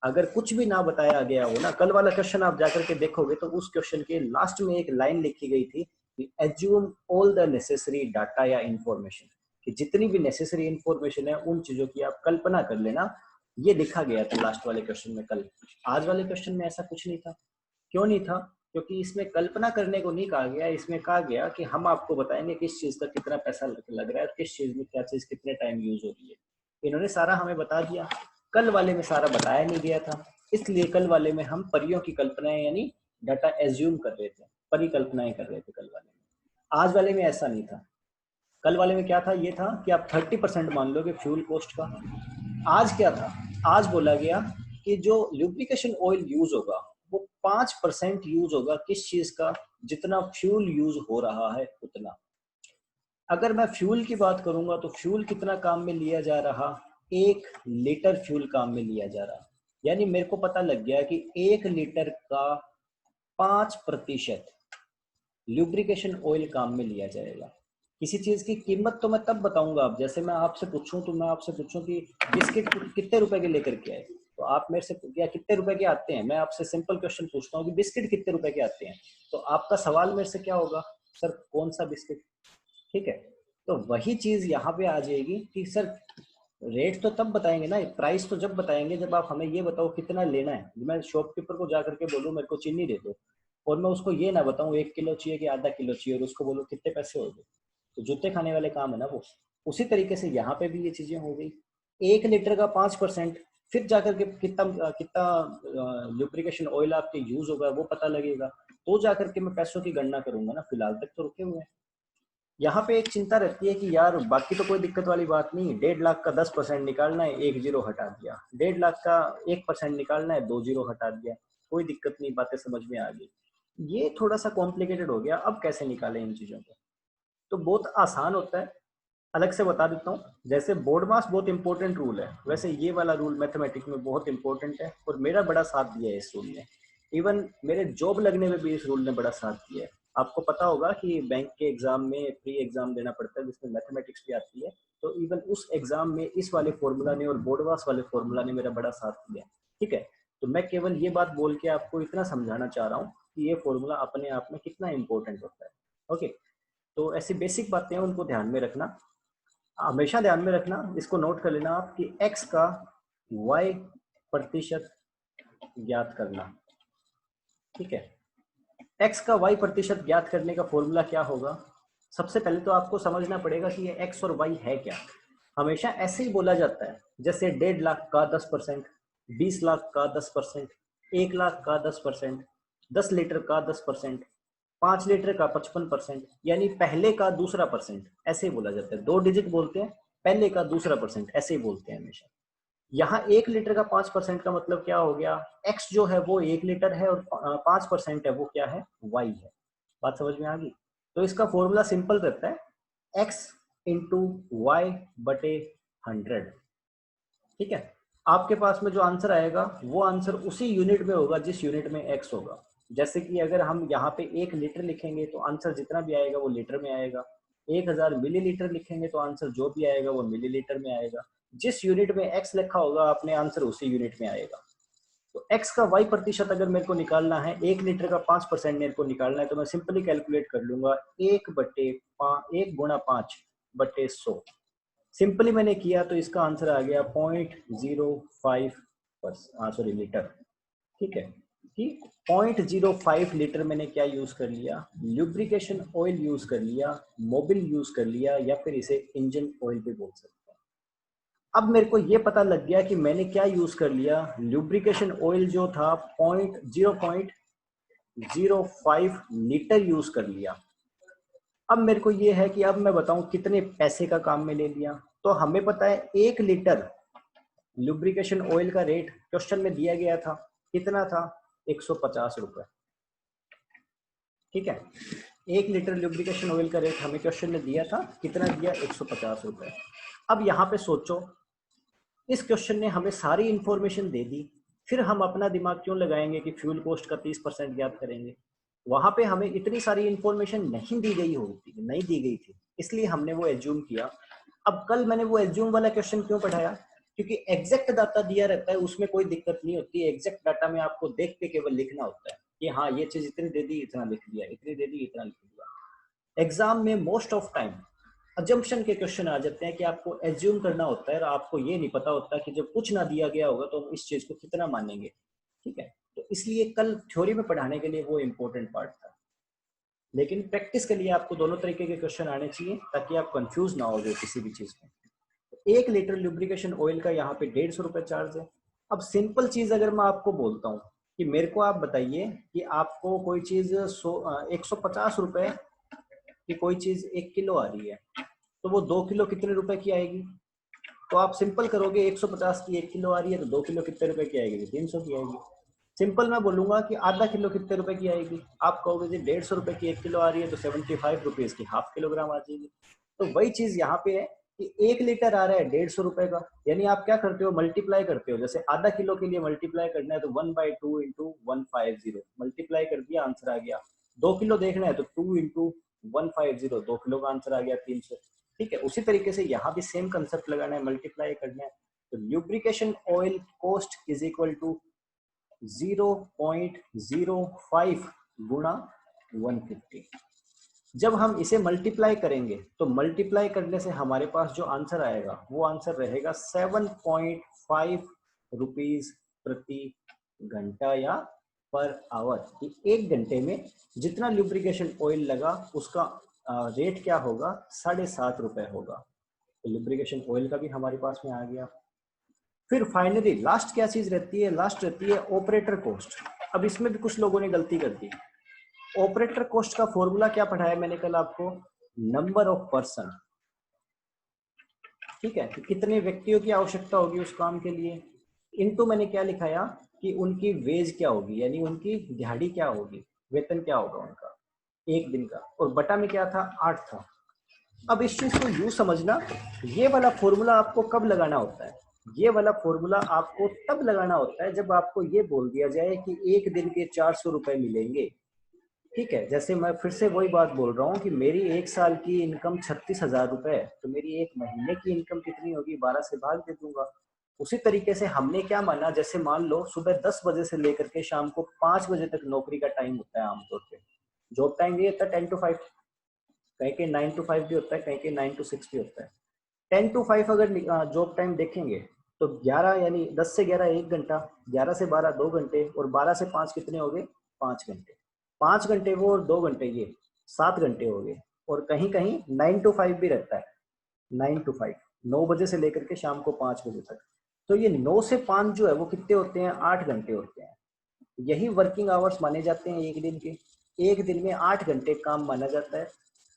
अगर कुछ भी ना बताया गया हो ना, कल वाला क्वेश्चन आप जाकर के देखोगे तो उस क्वेश्चन के लास्ट में एक लाइन लिखी गई थी कि assume all the necessary data या इंफॉर्मेशन, कि जितनी भी नेसेसरी इंफॉर्मेशन है उन चीजों की आप कल्पना कर लेना। ये लिखा गया था लास्ट वाले क्वेश्चन में कल। आज वाले क्वेश्चन में ऐसा कुछ नहीं था। क्यों नहीं था? क्योंकि इसमें कल्पना करने को नहीं कहा गया, इसमें कहा गया कि हम आपको बताएंगे किस चीज का कितना पैसा लग रहा है और किस चीज में क्या चीज कितने टाइम यूज हो रही है। इन्होंने सारा हमें बता दिया। कल वाले में सारा बताया नहीं गया था, इसलिए कल वाले में हम परियों की कल्पनाएं यानी डाटा एज्यूम कर रहे थे, परिकल्पनाएं कर रहे थे कल वाले में। आज वाले में ऐसा नहीं था। कल वाले में क्या था? ये था कि आप 30% मान लोगे फ्यूल कॉस्ट का। आज क्या था? आज बोला गया कि जो ल्यूब्रिकेशन ऑयल यूज होगा वो 5% यूज होगा किस चीज का? जितना फ्यूल यूज हो रहा है उतना। अगर मैं फ्यूल की बात करूंगा तो फ्यूल कितना काम में लिया जा रहा? 1 लीटर फ्यूल काम में लिया जा रहा। यानी मेरे को पता लग गया कि 1 लीटर का 5% ल्यूब्रिकेशन ऑयल काम में लिया जाएगा। किसी चीज की कीमत तो मैं तब बताऊंगा। अब जैसे मैं आपसे पूछूं तो मैं आपसे पूछूं कि बिस्किट कितने रुपए के लेकर के आए, तो आप मेरे से या कितने रुपए के आते हैं, मैं आपसे सिंपल क्वेश्चन पूछता हूँ कि बिस्किट कितने रुपए के आते हैं, तो आपका सवाल मेरे से क्या होगा? सर कौन सा बिस्किट? ठीक है, तो वही चीज यहाँ पे आ जाएगी कि सर रेट तो तब बताएंगे ना, प्राइस तो जब बताएंगे जब आप हमें ये बताओ कितना लेना है। मैं शॉपकीपर को जाकर के बोलूँ मेरे को चीनी दे दो, और मैं उसको ये ना बताऊं 1 किलो चाहिए कि आधा किलो चाहिए, और उसको बोलो कितने पैसे हो गए, तो जूते खाने वाले काम है ना वो। उसी तरीके से यहाँ पे भी ये चीजें हो गई। 1 लीटर का 5%, फिर जाकर के कितना कितना लुब्रिकेशन ऑयल आपके यूज होगा वो पता लगेगा, तो जाकर के मैं पैसों की गणना करूंगा ना। फिलहाल तक तो रुके हुए हैं। यहाँ पे एक चिंता रहती है कि यार बाकी तो कोई दिक्कत वाली बात नहीं, 1.5 लाख का 10% निकालना है, 1 जीरो हटा दिया। 1.5 लाख का 1% निकालना है, 2 जीरो हटा दिया, कोई दिक्कत नहीं, बातें समझ में आ गई। ये थोड़ा सा कॉम्प्लिकेटेड हो गया, अब कैसे निकालें इन चीजों को? तो बहुत आसान होता है। अलग से बता देता हूँ। जैसे बोर्ड मास बहुत इंपॉर्टेंट रूल है, वैसे ये वाला रूल मैथमेटिक्स में बहुत इंपॉर्टेंट है, और मेरा बड़ा साथ दिया है इस रूल ने। इवन मेरे जॉब लगने में भी इस रूल ने बड़ा साथ दिया है। आपको पता होगा कि बैंक के एग्जाम में प्री एग्जाम देना पड़ता है जिसमें मैथमेटिक्स भी आती है, तो इवन उस एग्जाम में इस वाले फॉर्मूला ने और बोर्ड मास वाले फॉर्मूला ने मेरा बड़ा साथ दिया। ठीक है, तो मैं केवल ये बात बोल के आपको इतना समझाना चाह रहा हूँ कि ये फॉर्मूला अपने आप में कितना इंपॉर्टेंट होता है। ओके, तो ऐसी बेसिक बातें हैं उनको ध्यान में रखना, हमेशा ध्यान में रखना। इसको नोट कर लेना आप कि x का y% ज्ञात करना। ठीक है, x का y% ज्ञात करने का फॉर्मूला क्या होगा? सबसे पहले तो आपको समझना पड़ेगा कि ये x और y है क्या। हमेशा ऐसे ही बोला जाता है, जैसे 1.5 लाख का 10%, 20 लाख का 10%, 1 लाख का 10%, 10 लीटर का 10%, 5 लीटर का 55%, यानी पहले का दूसरा परसेंट, ऐसे ही बोला जाता है। 2 डिजिट बोलते हैं, पहले का दूसरा परसेंट, ऐसे ही बोलते हैं हमेशा। यहाँ 1 लीटर का 5% का मतलब क्या हो गया? एक्स जो है वो 1 लीटर है, और 5% है वो क्या है? वाई है। बात समझ में आ गई? तो इसका फॉर्मूला सिंपल रहता है, एक्स इंटू वाई बटे 100। ठीक है। आपके पास में जो आंसर आएगा वो आंसर उसी यूनिट में होगा जिस यूनिट में एक्स होगा। जैसे कि अगर हम यहाँ पे 1 लीटर लिखेंगे तो आंसर जितना भी आएगा वो लीटर में आएगा। 1000 मिलीलीटर लिखेंगे तो आंसर जो भी आएगा वो मिलीलीटर में आएगा। जिस यूनिट में एक्स लिखा होगा अपने आंसर उसी यूनिट में आएगा। तो एक्स का वाई प्रतिशत अगर मेरे को निकालना है, 1 लीटर का 5% मेरे को निकालना है, तो मैं सिंपली कैलकुलेट कर लूंगा 1/5/100। सिंपली मैंने किया तो इसका आंसर आ गया 0.05 सॉरी लीटर। ठीक है कि 0.05 लीटर मैंने क्या यूज कर लिया, ल्यूब्रिकेशन ऑयल यूज कर लिया, मोबिल यूज कर लिया, या फिर इसे इंजन ऑयल भी बोल सकते हैं। अब मेरे को ये पता लग गया कि मैंने क्या यूज कर लिया, ल्यूब्रिकेशन ऑयल जो था 0.05 लीटर यूज कर लिया। अब मेरे को ये है कि अब मैं बताऊं कितने पैसे का काम में ले लिया। तो हमें पता है 1 लीटर लुब्रिकेशन ऑयल का रेट क्वेश्चन में दिया गया था, कितना था, 150 रुपए। ठीक है, 1 लीटर लुब्रिकेशन ऑयल का रेट हमें क्वेश्चन में दिया था, कितना दिया, 150 रुपए। अब यहाँ पे सोचो, इस क्वेश्चन ने हमें सारी इंफॉर्मेशन दे दी, फिर हम अपना दिमाग क्यों लगाएंगे कि फ्यूल कॉस्ट का 30% ज्ञात करेंगे। वहां पे हमें इतनी सारी इंफॉर्मेशन नहीं दी गई होती, नहीं दी गई थी, इसलिए हमने वो एज्यूम किया। अब कल मैंने वो एज्यूम वाला क्वेश्चन क्यों पढ़ाया, क्योंकि एग्जैक्ट डाटा दिया रहता है, उसमें कोई दिक्कत नहीं होती है। एग्जैक्ट डाटा में आपको देख के केवल लिखना होता है कि हाँ ये चीज इतनी दे दी, इतना लिख दिया, इतनी दे दी, इतना लिख दिया। एग्जाम में मोस्ट ऑफ टाइम अजम्पशन के क्वेश्चन आ जाते हैं कि आपको एज्यूम करना होता है, और आपको ये नहीं पता होता कि जब कुछ ना दिया गया होगा तो हम इस चीज को कितना मानेंगे। ठीक है, तो इसलिए कल थ्योरी में पढ़ाने के लिए वो इम्पोर्टेंट पार्ट था। लेकिन प्रैक्टिस के लिए आपको दोनों तरीके के क्वेश्चन आने चाहिए ताकि आप कंफ्यूज ना हो जाए किसी भी चीज में। 1 लीटर लुब्रिकेशन ऑयल का यहाँ पे 150 रुपए चार्ज है। अब सिंपल चीज अगर मैं आपको बोलता हूँ कि मेरे को आप बताइए कि आपको कोई चीज 150 रुपए की कोई चीज 1 किलो आ रही है, तो वो 2 किलो कितने रुपए की आएगी। तो आप सिंपल करोगे, 150 की 1 किलो आ रही है तो 2 किलो कितने रुपए की आएगी, 300 की आएगी। सिंपल मैं बोलूंगा कि आधा किलो कितने रुपए की आएगी, आप कहोगे जी 150 रुपए की 1 किलो आ रही है तो 75 रुपीज की हाफ किलोग्राम आ जाएगी। तो वही चीज यहाँ पे है कि 1 लीटर आ रहा है 150 रुपए का, यानी आप क्या करते हो, मल्टीप्लाई करते हो। जैसे आधा किलो के लिए मल्टीप्लाई करना है तो 1/2 × 150 मल्टीप्लाई कर दिया, आंसर आ गया। 2 किलो देखना है तो 2 × 150, 2 किलो का आंसर आ गया 300। ठीक है, उसी तरीके से यहाँ भी सेम कंसेप्ट लगाना है, मल्टीप्लाई करना है। तो lubrication oil cost is equal to 0.05 गुणा 150। जब हम इसे मल्टीप्लाई करेंगे तो मल्टीप्लाई करने से हमारे पास जो आंसर आएगा वो आंसर रहेगा 7.5 रुपीज प्रति घंटा या पर आवर। कि 1 घंटे में जितना लुब्रिकेशन ऑयल लगा उसका रेट क्या होगा, 7.5 रुपए होगा। तो लुब्रिकेशन ऑयल का भी हमारे पास में आ गया। फिर फाइनली लास्ट क्या चीज रहती है, लास्ट रहती है ऑपरेटर कॉस्ट। अब इसमें भी कुछ लोगों ने गलती कर दी। ऑपरेटर कॉस्ट का फॉर्मूला क्या पढ़ाया मैंने कल आपको, नंबर ऑफ पर्सन। ठीक है, कि कितने व्यक्तियों की आवश्यकता होगी उस काम के लिए, इनटू मैंने क्या लिखाया कि उनकी वेज क्या होगी, यानी उनकी दिहाड़ी क्या होगी, वेतन क्या होगा उनका 1 दिन का, और बटा में क्या था, 8 था। अब इस चीज को यूं समझना, ये वाला फॉर्मूला आपको कब लगाना होता है, ये वाला फॉर्मूला आपको तब लगाना होता है जब आपको ये बोल दिया जाए कि 1 दिन के 400 रुपए मिलेंगे। ठीक है, जैसे मैं फिर से वही बात बोल रहा हूँ कि मेरी 1 साल की इनकम 36,000 रुपए है, तो मेरी 1 महीने की इनकम कितनी होगी, 12 से भाग दे दूंगा। उसी तरीके से हमने क्या माना, जैसे मान लो सुबह 10 बजे से लेकर के शाम को 5 बजे तक नौकरी का टाइम होता है आमतौर पे। जॉब टाइम ये होता है 10 to 5, कहीं के 9 to 5 भी होता है, कहीं के 9 to 6 भी होता है। 10 to 5 अगर जॉब टाइम देखेंगे तो 11 यानी 10 से 11 1 घंटा, 11 से 12 2 घंटे, और 12 से 5 कितने हो गए, 5 घंटे। 5 घंटे वो और 2 घंटे ये, 7 घंटे हो गए। और कहीं कहीं 9 to 5 भी रहता है, 9 to 5, 9 बजे से लेकर के शाम को 5 बजे तक। तो ये 9 से 5 जो है वो कितने होते हैं, 8 घंटे होते हैं। यही वर्किंग आवर्स माने जाते हैं 1 दिन के। 1 दिन में 8 घंटे काम माना जाता है।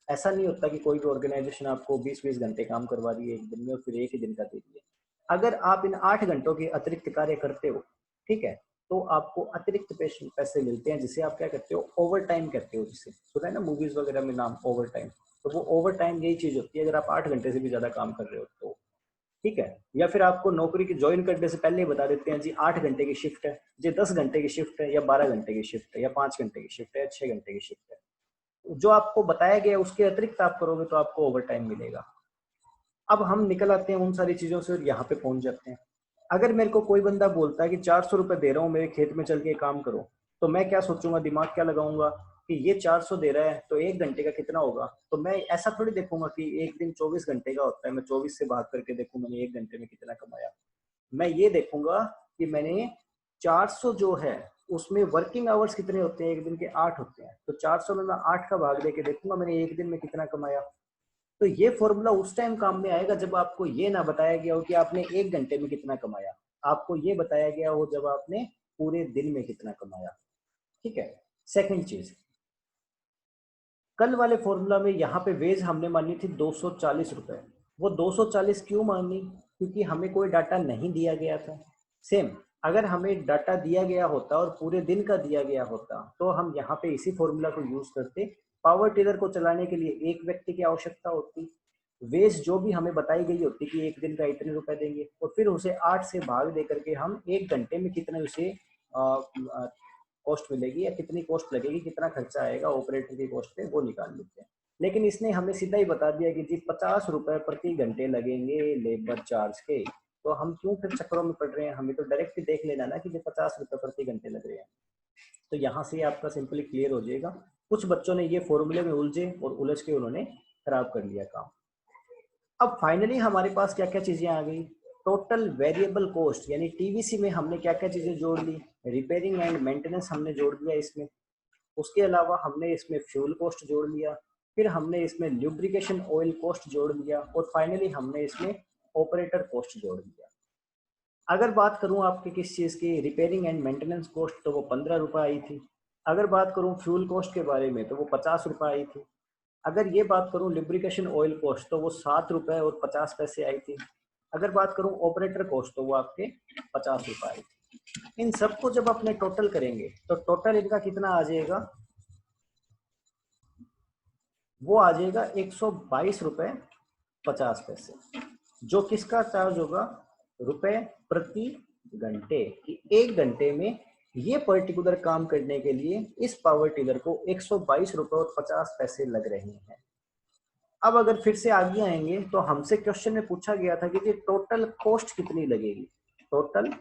ऐसा नहीं होता कि कोई भी ऑर्गेनाइजेशन आपको 20-20 घंटे काम करवा रही है 1 दिन में और फिर 1 ही दिन का दे रही है। अगर आप इन 8 घंटों के अतिरिक्त कार्य करते हो, ठीक है, तो आपको अतिरिक्त पैसे मिलते हैं, जिसे आप क्या करते हो, ओवर टाइम कहते हो। जिसे सुना है ना मूवीज वगैरह में नाम, ओवर टाइम। तो वो ओवर टाइम यही चीज होती है, अगर आप 8 घंटे से भी ज्यादा काम कर रहे हो तो। ठीक है। या फिर आपको नौकरी की ज्वाइन करने से पहले ही बता देते हैं जी 8 घंटे की शिफ्ट है, जी 10 घंटे की शिफ्ट है, या 12 घंटे की शिफ्ट है, या 5 घंटे की शिफ्ट है, या 6 घंटे की शिफ्ट है। जो आपको बताया गया उसके अतिरिक्त आप करोगे तो आपको ओवर टाइम मिलेगा। अब हम निकल आते हैं उन सारी चीजों से और यहाँ पे पहुंच जाते हैं। अगर मेरे को कोई बंदा बोलता है कि 400 रुपए दे रहा हूँ मेरे खेत में चल के काम करो, तो मैं क्या सोचूंगा, दिमाग क्या लगाऊंगा कि ये 400 दे रहा है तो 1 घंटे का कितना होगा। तो मैं ऐसा थोड़ी देखूंगा कि एक दिन 24 घंटे का होता है, मैं 24 से भाग करके देखूं मैंने 1 घंटे में कितना कमाया। मैं ये देखूंगा कि मैंने 400 जो है उसमें वर्किंग आवर्स कितने होते हैं, एक दिन के 8 होते हैं, तो 400 में मैं 8 का भाग देके देखूंगा मैंने एक दिन में कितना कमाया। तो ये फॉर्मूला उस टाइम काम में आएगा जब आपको ये ना बताया गया हो कि आपने 1 घंटे में कितना कमाया, आपको ये बताया गया हो जब आपने पूरे दिन में कितना कमाया। ठीक है। सेकंड चीज, कल वाले फॉर्मूला में यहाँ पे वेज हमने मानी थी 240 रुपए। वो 240 क्यों मानी, क्योंकि हमें कोई डाटा नहीं दिया गया था। सेम, अगर हमें डाटा दिया गया होता और पूरे दिन का दिया गया होता तो हम यहाँ पे इसी फॉर्मूला को यूज करते। पावर टिलर को चलाने के लिए एक व्यक्ति की आवश्यकता होती, वेज जो भी हमें बताई गई होती कि एक दिन का इतने रुपए देंगे, और फिर उसे 8 से भाग दे करके हम 1 घंटे में कितने उसे कॉस्ट मिलेगी या कितनी कॉस्ट लगेगी, कितना खर्चा आएगा ऑपरेटर की कॉस्ट पे, वो निकाल लेते हैं। लेकिन इसने हमें सीधा ही बता दिया कि जी 50 रुपए प्रति घंटे लगेंगे लेबर चार्ज के। तो हम क्यों फिर चक्करों में पड़ रहे हैं, हमें तो डायरेक्ट देख लेना ना कि ये 50 रुपए प्रति घंटे लग रहे हैं। तो यहाँ से आपका सिंपली क्लियर हो जाएगा। कुछ बच्चों ने ये फॉर्मूले में उलझे और उलझ के उन्होंने खराब कर लिया काम। अब फाइनली हमारे पास क्या क्या चीजें आ गई, टोटल वेरिएबल कॉस्ट यानी टीवीसी में हमने क्या क्या चीजें जोड़ ली, रिपेयरिंग एंड मेंटेनेंस हमने जोड़ दिया इसमें, उसके अलावा हमने इसमें फ्यूल कॉस्ट जोड़ लिया, फिर हमने इसमें ल्यूब्रिकेशन ऑयल कॉस्ट जोड़ लिया, और फाइनली हमने इसमें ऑपरेटर कॉस्ट जोड़ दिया। अगर बात करूं आपके किस चीज़ की, रिपेयरिंग एंड मेंटेनेंस कॉस्ट, तो वो 15 रुपये आई थी। अगर बात करूं फ्यूल कॉस्ट के बारे में तो वो 50 रुपये आई थी। अगर ये बात करूं लिब्रिकेशन ऑयल कॉस्ट तो वो 7 रुपये और 50 पैसे आई थी। अगर बात करूं ऑपरेटर कॉस्ट तो वो आपके 50 रुपये आई थी। इन सबको जब अपने टोटल करेंगे तो टोटल इनका कितना आ जाएगा, वो आ जाएगा 122 रुपये 50 पैसे, जो किसका चार्ज होगा, रुपए प्रति घंटे, कि 1 घंटे में ये पर्टिकुलर काम करने के लिए इस पावर टिलर को 122 रुपये और 50 पैसे लग रहे हैं। अब अगर फिर से आगे आएंगे तो हमसे क्वेश्चन में पूछा गया था कि टोटल कॉस्ट कितनी लगेगी, टोटल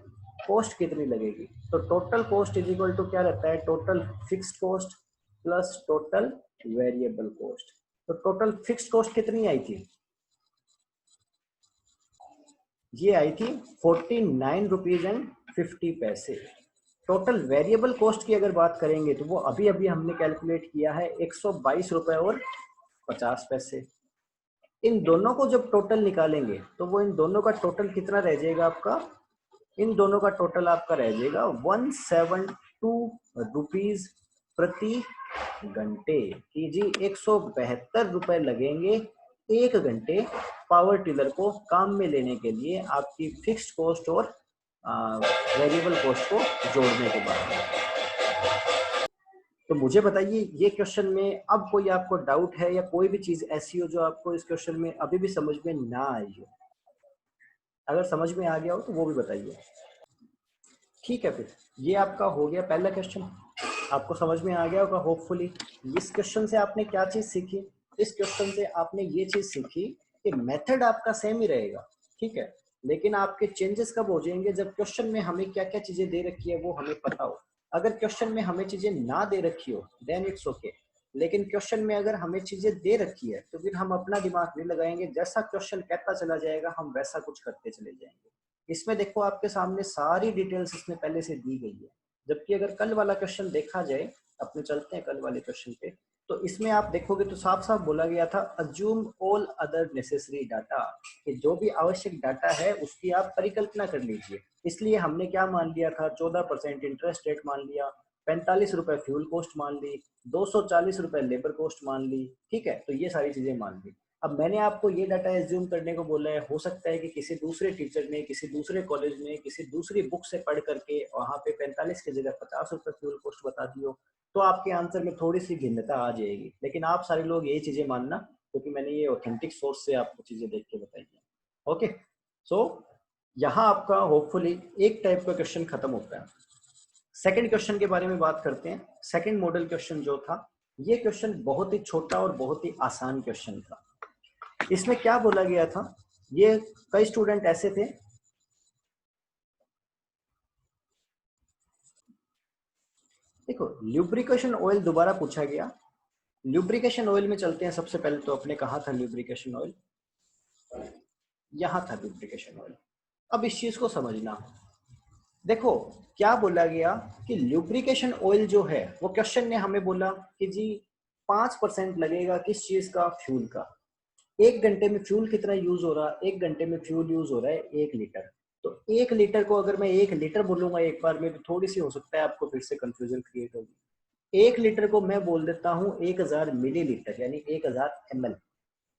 कॉस्ट कितनी लगेगी। तो total cost is equal to क्या रहता है, total fixed cost plus total variable cost. तो टोटल फिक्स्ड कॉस्ट कितनी आई थी, ये आई थी 49 रुपीज एंड 50 पैसे। टोटल वेरिएबल कॉस्ट की अगर बात करेंगे तो वो अभी अभी हमने कैलकुलेट किया है 122 रुपये और 50 पैसे। इन दोनों को जब टोटल निकालेंगे तो वो इन दोनों का टोटल कितना रह जाएगा आपका, इन दोनों का टोटल आपका रह जाएगा 172 रुपीज प्रति घंटे, कि जी 172 रुपए लगेंगे 1 घंटे पावर टिलर को काम में लेने के लिए, आपकी फिक्स्ड कॉस्ट और वेरिएबल कॉस्ट को जोड़ने के बाद। तो मुझे बताइए ये क्वेश्चन में अब कोई आपको डाउट है या कोई भी चीज ऐसी हो जो आपको इस क्वेश्चन में अभी भी समझ में ना आई हो, अगर समझ में आ गया हो तो वो भी बताइए। ठीक है, फिर ये आपका हो गया पहला क्वेश्चन, आपको समझ में आ गया होगा होपफुली। इस क्वेश्चन से आपने क्या चीज सीखी, इस क्वेश्चन से आपने ये चीज सीखी कि मेथड आपका सेम ही रहेगा, ठीक है, लेकिन आपके चेंजेस कब हो जाएंगे, जब क्वेश्चन में हमें क्या क्या चीजें दे रखी है वो हमें पता हो। अगर क्वेश्चन में हमें चीजें ना दे रखी हो देन इट्स ओके, लेकिन क्वेश्चन में अगर हमें चीजें दे रखी है तो फिर हम अपना दिमाग नहीं लगाएंगे, जैसा क्वेश्चन कहता चला जाएगा हम वैसा कुछ करते चले जाएंगे। इसमें देखो आपके सामने सारी डिटेल्स इसमें पहले से दी गई है। जबकि अगर कल वाला क्वेश्चन देखा जाए, अपने चलते हैं कल वाले क्वेश्चन पे, तो इसमें आप देखोगे तो साफ साफ बोला गया था assume all other necessary data, कि जो भी आवश्यक डाटा है उसकी आप परिकल्पना कर लीजिए। इसलिए हमने क्या मान लिया था, 14% इंटरेस्ट रेट मान लिया, 45 रुपए फ्यूल कॉस्ट मान ली, 240 रुपए लेबर कॉस्ट मान ली, ठीक है, तो ये सारी चीजें मान ली। अब मैंने आपको ये डाटा एज्यूम करने को बोला है, हो सकता है कि किसी दूसरे टीचर ने किसी दूसरे कॉलेज में किसी दूसरी बुक से पढ़ करके वहां पे 45 की जगह 50 रुपए फ्यूल कॉस्ट बता दी हो, तो आपके आंसर में थोड़ी सी भिन्नता आ जाएगी। लेकिन आप सारे लोग यही चीजें मानना, क्योंकि मैंने ये ऑथेंटिक सोर्स से आपको चीजें देख के बताई है। ओके। सो यहाँ आपका होपफुली एक टाइप का क्वेश्चन खत्म होता है। सेकंड क्वेश्चन के बारे में बात करते हैं। सेकंड मॉडल क्वेश्चन जो था, ये क्वेश्चन बहुत ही छोटा और बहुत ही आसान क्वेश्चन था। इसमें क्या बोला गया था, ये कई स्टूडेंट ऐसे थे, देखो ल्यूब्रिकेशन ऑयल दोबारा पूछा गया। ल्यूब्रिकेशन ऑयल में चलते हैं। सबसे पहले तो अपने कहा था ल्यूब्रिकेशन ऑयल, यहां था ल्यूब्रिकेशन ऑयल। अब इस चीज को समझना, देखो क्या बोला गया कि ल्यूब्रिकेशन ऑयल जो है, वो क्वेश्चन ने हमें बोला कि जी 5% लगेगा किस चीज का, फ्यूल का। एक घंटे में फ्यूल कितना यूज हो रहा है, एक घंटे में फ्यूल यूज हो रहा है 1 लीटर। तो 1 लीटर को अगर मैं 1 लीटर बोलूंगा एक बार में, तो थोड़ी सी हो सकता है आपको फिर से कंफ्यूजन क्रिएट होगी। 1 लीटर को मैं बोल देता हूँ 1000 मिलीलीटर, यानी 1000 ml।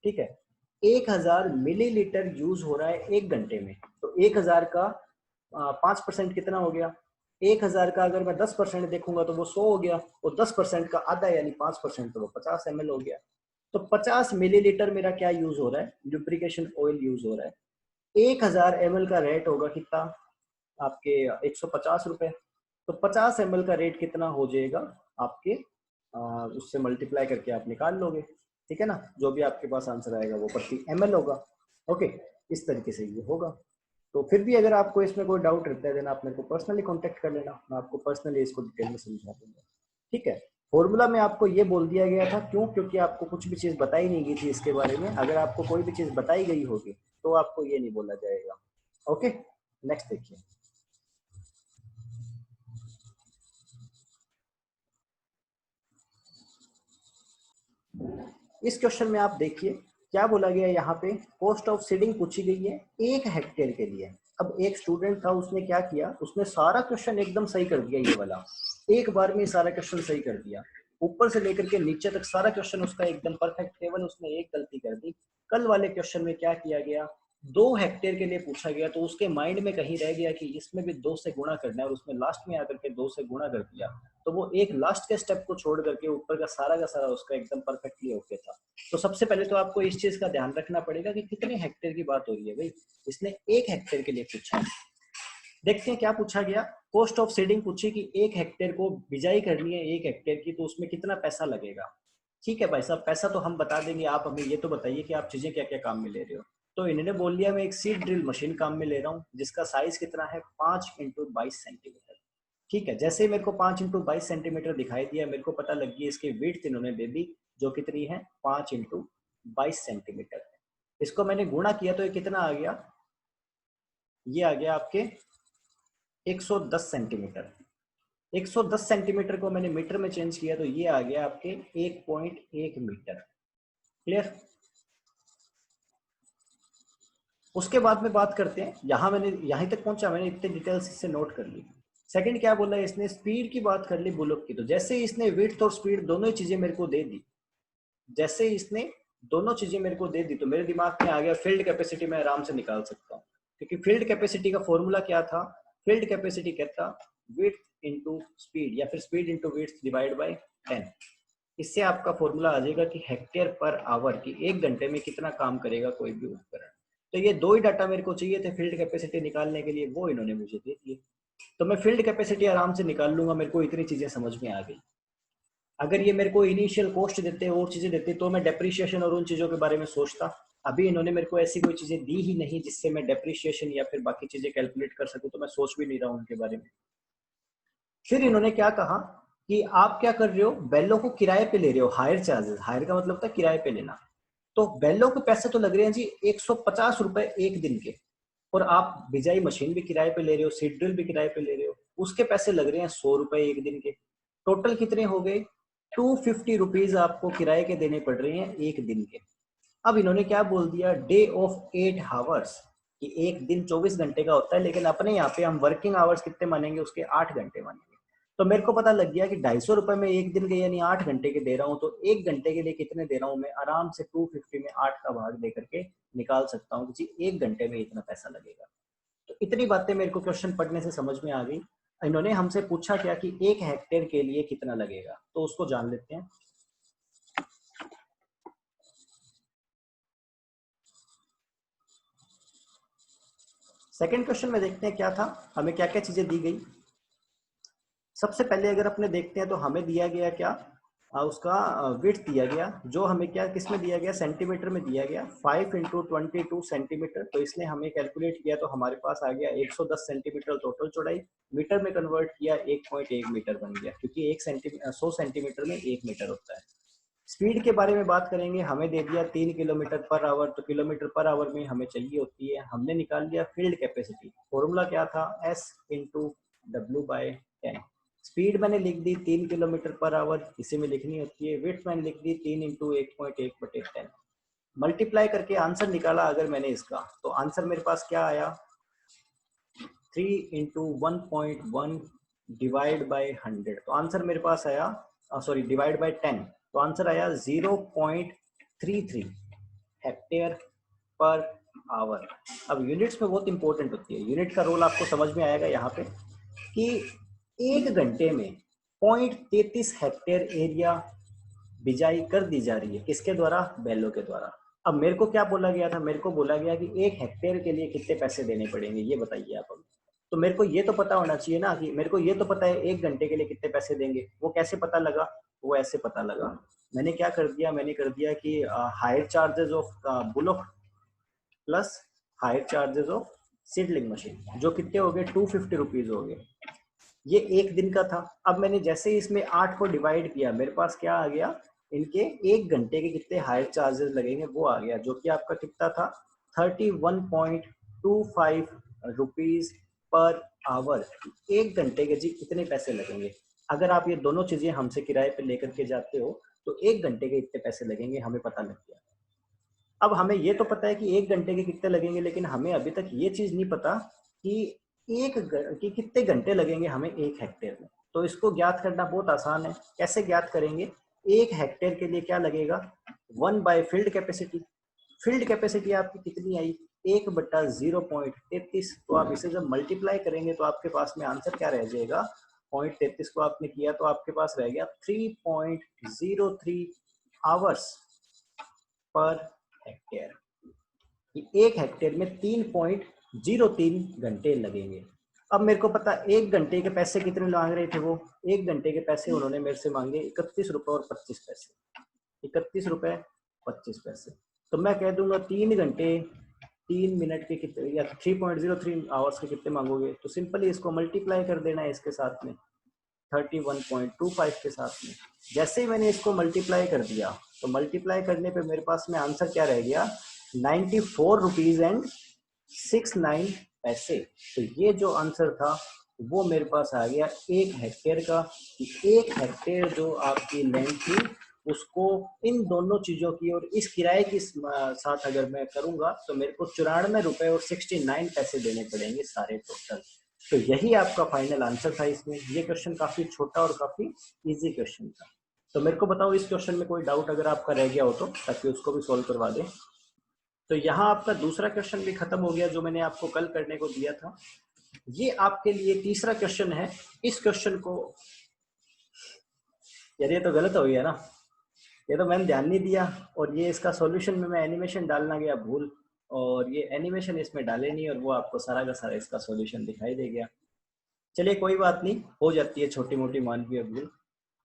ठीक है, 1000 मिलीलीटर यूज हो रहा है 1 घंटे में। तो 1000 का 5% कितना हो गया, 1000 का अगर मैं 10% देखूंगा तो वो 100 हो गया, और 10% का आधा यानी 5% तो वो 50 ml हो गया। तो 50 मिलीलीटर मेरा क्या यूज हो रहा है, लुब्रिकेशन ऑयल यूज हो रहा है। 1000 ml का रेट होगा कितना आपके 150 रुपए। तो 50 ml का रेट कितना हो जाएगा आपके, उससे मल्टीप्लाई करके आप निकाल लोगे। ठीक है ना, जो भी आपके पास आंसर आएगा वो प्रति ml होगा। ओके, इस तरीके से ये होगा। तो फिर भी अगर आपको इसमें कोई डाउट रहता है देन आप मेरे को पर्सनली कांटेक्ट कर लेना, मैं आपको पर्सनली इसको डिटेल में समझा दूंगा। ठीक है, फॉर्मूला में आपको ये बोल दिया गया था, क्यों, क्योंकि आपको कुछ भी चीज़ बताई नहीं गई थी इसके बारे में। अगर आपको कोई भी चीज़ बताई गई होगी तो आपको ये नहीं बोला जाएगा। ओके, नेक्स्ट देखिए। इस क्वेश्चन में आप देखिए क्या बोला गया है। यहाँ पे कॉस्ट ऑफ सीडिंग पूछी गई है 1 हेक्टेयर के लिए। अब एक स्टूडेंट था, उसने क्या किया, उसने सारा क्वेश्चन एकदम सही कर दिया, ये वाला एक बार में सारा क्वेश्चन सही कर दिया, ऊपर से लेकर के नीचे तक सारा क्वेश्चन उसका एकदम परफेक्ट। केवल उसने एक गलती कर दी। कल वाले क्वेश्चन में क्या किया गया, 2 हेक्टेयर के लिए पूछा गया, तो उसके माइंड में कहीं रह गया कि इसमें भी 2 से गुणा करना है, और उसमें लास्ट में आकर के 2 से गुणा कर दिया। तो वो एक लास्ट के स्टेप को छोड़ करके ऊपर का सारा उसका एकदम परफेक्टली ओके था। तो सबसे पहले तो आपको इस चीज का ध्यान रखना पड़ेगा कि कितने हेक्टेयर की बात हो रही है भाई। इसने 1 हेक्टेयर के लिए पूछा है। देखते हैं क्या पूछा गया। कॉस्ट ऑफ सीडिंग पूछी कि 1 हेक्टेयर को बिजाई करनी है 1 हेक्टेयर की, तो उसमें कितना पैसा लगेगा। ठीक है भाई साहब, पैसा तो हम बता देंगे, आप हमें ये तो बताइए कि आप चीजें क्या क्या काम में ले रहे हो। तो इन्होंने बोल दिया मैं एक सीड ड्रिल मशीन काम में ले रहा हूँ, जिसका साइज कितना है 5x22 सेंटीमीटर। ठीक है, जैसे ही मेरे को 5x22 सेंटीमीटर दिखाई दिया, मेरे को पता लग गया इसकी विड्थ इन्होंने दे दी, जो कितनी है 5x22 सेंटीमीटर। इसको मैंने गुणा किया तो ये कितना आ गया, ये आ गया आपके 110 सेंटीमीटर। 110 सेंटीमीटर को मैंने मीटर में चेंज किया तो ये आ गया आपके 1.1 मीटर। क्लियर। उसके बाद में बात करते हैं, यहां मैंने यहीं तक पहुंचा, मैंने इतने डिटेल्स इससे नोट कर ली। सेकंड क्या बोला है इसने, स्पीड की बात कर ली बुलक की। तो जैसे ही इसने विड्थ और स्पीड दोनों ही चीजें मेरे को दे दी, जैसे ही इसने दोनों चीजें मेरे को दे दी, तो मेरे दिमाग में आ गया फील्ड कैपेसिटी मैं आराम से निकाल सकता हूँ। क्योंकि फील्ड कैपेसिटी का फॉर्मूला क्या था, फील्ड कैपेसिटी कहता विड्थ इंटू स्पीड, या फिर speed into width divide by 10। इससे आपका फॉर्मूला आ जाएगा कि हेक्टेयर पर आवर की 1 घंटे में कितना काम करेगा कोई भी उपकरण। तो ये दो ही डाटा मेरे को चाहिए थे फील्ड कैपेसिटी निकालने के लिए, वो इन्होंने मुझे दे दिए। तो मैं फील्ड कैपेसिटी आराम से निकाल लूंगा, मेरे को इतनी चीजें समझ में आ गई। अगर ये मेरे को इनिशियल कॉस्ट देते और चीजें देते तो मैं डेप्रिसिएशन और उन चीजों के बारे में सोचता। अभी इन्होंने मेरे को ऐसी कोई चीजें दी ही नहीं जिससे मैं डेप्रिसिएशन या फिर बाकी चीजें कैलकुलेट कर सकूं, तो मैं सोच भी नहीं रहा हूं उनके बारे में। फिर इन्होंने क्या कहा कि आप क्या कर रहे हो, बैलों को किराए पे ले रहे हो, हायर चार्जेस। हायर का मतलब था किराए पे लेना। तो बैलों के पैसे तो लग रहे हैं जी 150 रुपए एक दिन के, और आप बिजाई मशीन भी किराए पे ले रहे हो, सीड ड्रिल भी किराए पे ले रहे हो, उसके पैसे लग रहे हैं 100 रुपए एक दिन के। टोटल कितने हो गए, 250 रुपीज आपको किराए के देने पड़ रहे हैं एक दिन के। अब इन्होंने क्या बोल दिया, डे ऑफ 8 आवर्स, कि एक दिन 24 घंटे का होता है, लेकिन अपने यहाँ पे हम वर्किंग आवर्स कितने मानेंगे, उसके 8 घंटे मानेंगे। तो मेरे को पता लग गया कि 250 रुपए में एक दिन के यानी 8 घंटे के दे रहा हूँ, तो एक घंटे के लिए कितने दे रहा हूँ मैं, आराम से 250 में 8 का भाग दे करके निकाल सकता हूँ कि जी एक घंटे में इतना पैसा लगेगा। तो इतनी बातें मेरे को क्वेश्चन पढ़ने से समझ में आ गई। इन्होंने हमसे पूछा क्या कि 1 हेक्टेयर के लिए कितना लगेगा, तो उसको जान लेते हैं। सेकंड क्वेश्चन में देखते हैं क्या था, हमें क्या क्या चीजें दी गई। सबसे पहले अगर अपने देखते हैं तो हमें दिया गया क्या, उसका विड्थ दिया गया, जो हमें क्या किस में दिया गया, सेंटीमीटर में दिया गया, 5 इंटू 22 सेंटीमीटर। तो इसने हमें कैलकुलेट किया तो हमारे पास आ गया 110 सेंटीमीटर टोटल चौड़ाई। मीटर में कन्वर्ट किया 1.1 मीटर बन गया, क्योंकि 100 सेंटीमीटर में 1 मीटर होता है। स्पीड के बारे में बात करेंगे, हमें दे दिया 3 किलोमीटर पर आवर, तो किलोमीटर पर आवर में हमें चाहिए होती है, हमने निकाल लिया फील्ड कैपेसिटी। फॉर्मूला क्या था, S इंटू W/10। स्पीड मैंने लिख दी 3 किलोमीटर पर आवर, इसी में लिखनी होती है। विड्थ मैंने लिख दी 3 इंटू 1.1/10। मल्टीप्लाई करके आंसर निकाला अगर मैंने इसका, तो आंसर मेरे पास क्या आया, 3 इंटू 1.1 डिवाइड बाई 100। तो आंसर मेरे पास आया, सॉरी डिवाइड बाई 10, तो आंसर आया 0.33 हेक्टेयर पर आवर। अब यूनिट्स में बहुत इंपॉर्टेंट होती है, यूनिट का रोल आपको समझ में आएगा यहाँ पे कि एक घंटे में 0.33 हेक्टेयर एरिया बिजाई कर दी जा रही है, किसके द्वारा, बैलों के द्वारा। अब मेरे को क्या बोला गया था, मेरे को बोला गया कि 1 हेक्टेयर के लिए कितने पैसे देने पड़ेंगे, ये बताइए आप। तो मेरे को ये तो पता होना चाहिए ना, कि मेरे को ये तो पता है 1 घंटे के लिए कितने पैसे देंगे। वो कैसे पता लगा, वो ऐसे पता लगा, मैंने क्या कर दिया, मैंने कर दिया कि higher charges of bullock plus higher charges of seedling machine, जो कितने हो गए, 250 रुपीज हो गए। ये एक दिन का था। अब मैंने जैसे ही इसमें 8 को डिवाइड किया, मेरे पास क्या आ गया, इनके 1 घंटे के कितने हायर चार्जेस लगेंगे वो आ गया, जो कि आपका कितना था, 31.25 रुपीज पर आवर। 1 घंटे के जी कितने पैसे लगेंगे। अगर आप ये दोनों चीजें हमसे किराए पे लेकर के जाते हो तो 1 घंटे के इतने पैसे लगेंगे, हमें पता लग गया। अब हमें ये तो पता है कि 1 घंटे के कितने लगेंगे, लेकिन हमें अभी तक ये चीज नहीं पता कि कि कितने घंटे लगेंगे हमें 1 हेक्टेयर में। तो इसको ज्ञात करना बहुत आसान है। कैसे ज्ञात करेंगे, 1 हेक्टेयर के लिए क्या लगेगा, 1 by field capacity. Field capacity आपकी कितनी आई, 1/0.33। तो आप इसे जब मल्टीप्लाई करेंगे तो आपके पास में आंसर क्या रह जाएगा, 0.33 को आपने किया तो आपके पास रह गया 3.03 आवर्स पर हेक्टेयर। 1 हेक्टेयर में 3.03 घंटे लगेंगे। अब मेरे को पता 1 घंटे के पैसे कितने मांग रहे थे वो, 1 घंटे के पैसे उन्होंने मेरे से मांगे 31 रुपए और 25 पैसे, 31 रुपए 25 पैसे। तो मैं कह दूंगा 3 घंटे 3 मिनट के कितने, या 3.03 आवर्स के कितने मांगोगे, तो सिंपली इसको मल्टीप्लाई कर देना है इसके साथ में, 31.25 के साथ में। जैसे ही मैंने इसको मल्टीप्लाई कर दिया, तो मल्टीप्लाई करने पे मेरे पास में आंसर क्या रह गया, 94 रुपीज एंड 69 पैसे। तो ये जो आंसर था वो मेरे पास आ गया 1 हेक्टेयर का। 1 हेक्टेयर जो आपकी लैंड थी, उसको इन दोनों चीजों की और इस किराए के साथ अगर मैं करूंगा तो मेरे को 94 रुपए और 69 पैसे देने पड़ेंगे सारे टोटल। तो यही आपका फाइनल आंसर था इसमें। ये क्वेश्चन काफी छोटा और काफी इजी क्वेश्चन था। तो मेरे को बताओ इस क्वेश्चन में कोई डाउट अगर आपका रह गया हो तो, ताकि उसको भी सॉल्व करवा दें। तो यहाँ आपका दूसरा क्वेश्चन भी खत्म हो गया जो मैंने आपको कल करने को दिया था। ये आपके लिए तीसरा क्वेश्चन है। इस क्वेश्चन को, यार ये तो गलत हो गया ना, ये तो मैंने ध्यान नहीं दिया, और ये इसका सॉल्यूशन में मैं एनिमेशन डालना गया भूल, और ये एनिमेशन इसमें डाले नहीं, और वो आपको सारा का सारा इसका सॉल्यूशन दिखाई दे गया। चलिए कोई बात नहीं, हो जाती है छोटी मोटी मानवीय भूल।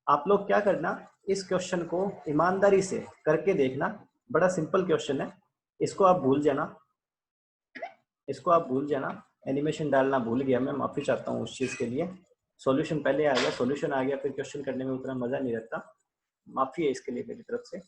आप लोग क्या करना, इस क्वेश्चन को ईमानदारी से करके देखना, बड़ा सिंपल क्वेश्चन है। इसको आप भूल जाना, इसको आप भूल जाना, एनिमेशन डालना भूल गया मैं, माफी चाहता हूँ उस चीज के लिए। सॉल्यूशन पहले आ गया, सॉल्यूशन आ गया, फिर क्वेश्चन करने में उतना मजा नहीं रहता, माफी है इसके लिए मेरी तरफ से।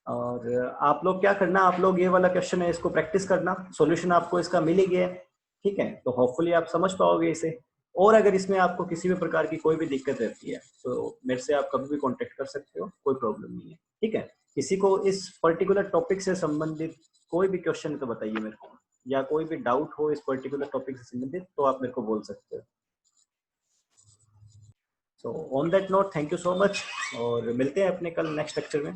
और आप लोग क्या करना, आप लोग ये वाला क्वेश्चन है इसको प्रैक्टिस करना, सॉल्यूशन आपको इसका मिल ही गया, ठीक है, तो होपफुली आप समझ पाओगे इसे। और अगर इसमें आपको किसी भी प्रकार की कोई भी दिक्कत रहती है तो मेरे से आप कभी भी कांटेक्ट कर सकते हो, कोई प्रॉब्लम नहीं है, ठीक है। किसी को इस पर्टिकुलर टॉपिक से संबंधित कोई भी क्वेश्चन तो बताइए मेरे को, या कोई भी डाउट हो इस पर्टिकुलर टॉपिक से संबंधित तो आप मेरे को बोल सकते हो। So on that note, thank you so much, और मिलते हैं अपने कल नेक्स्ट लेक्चर में।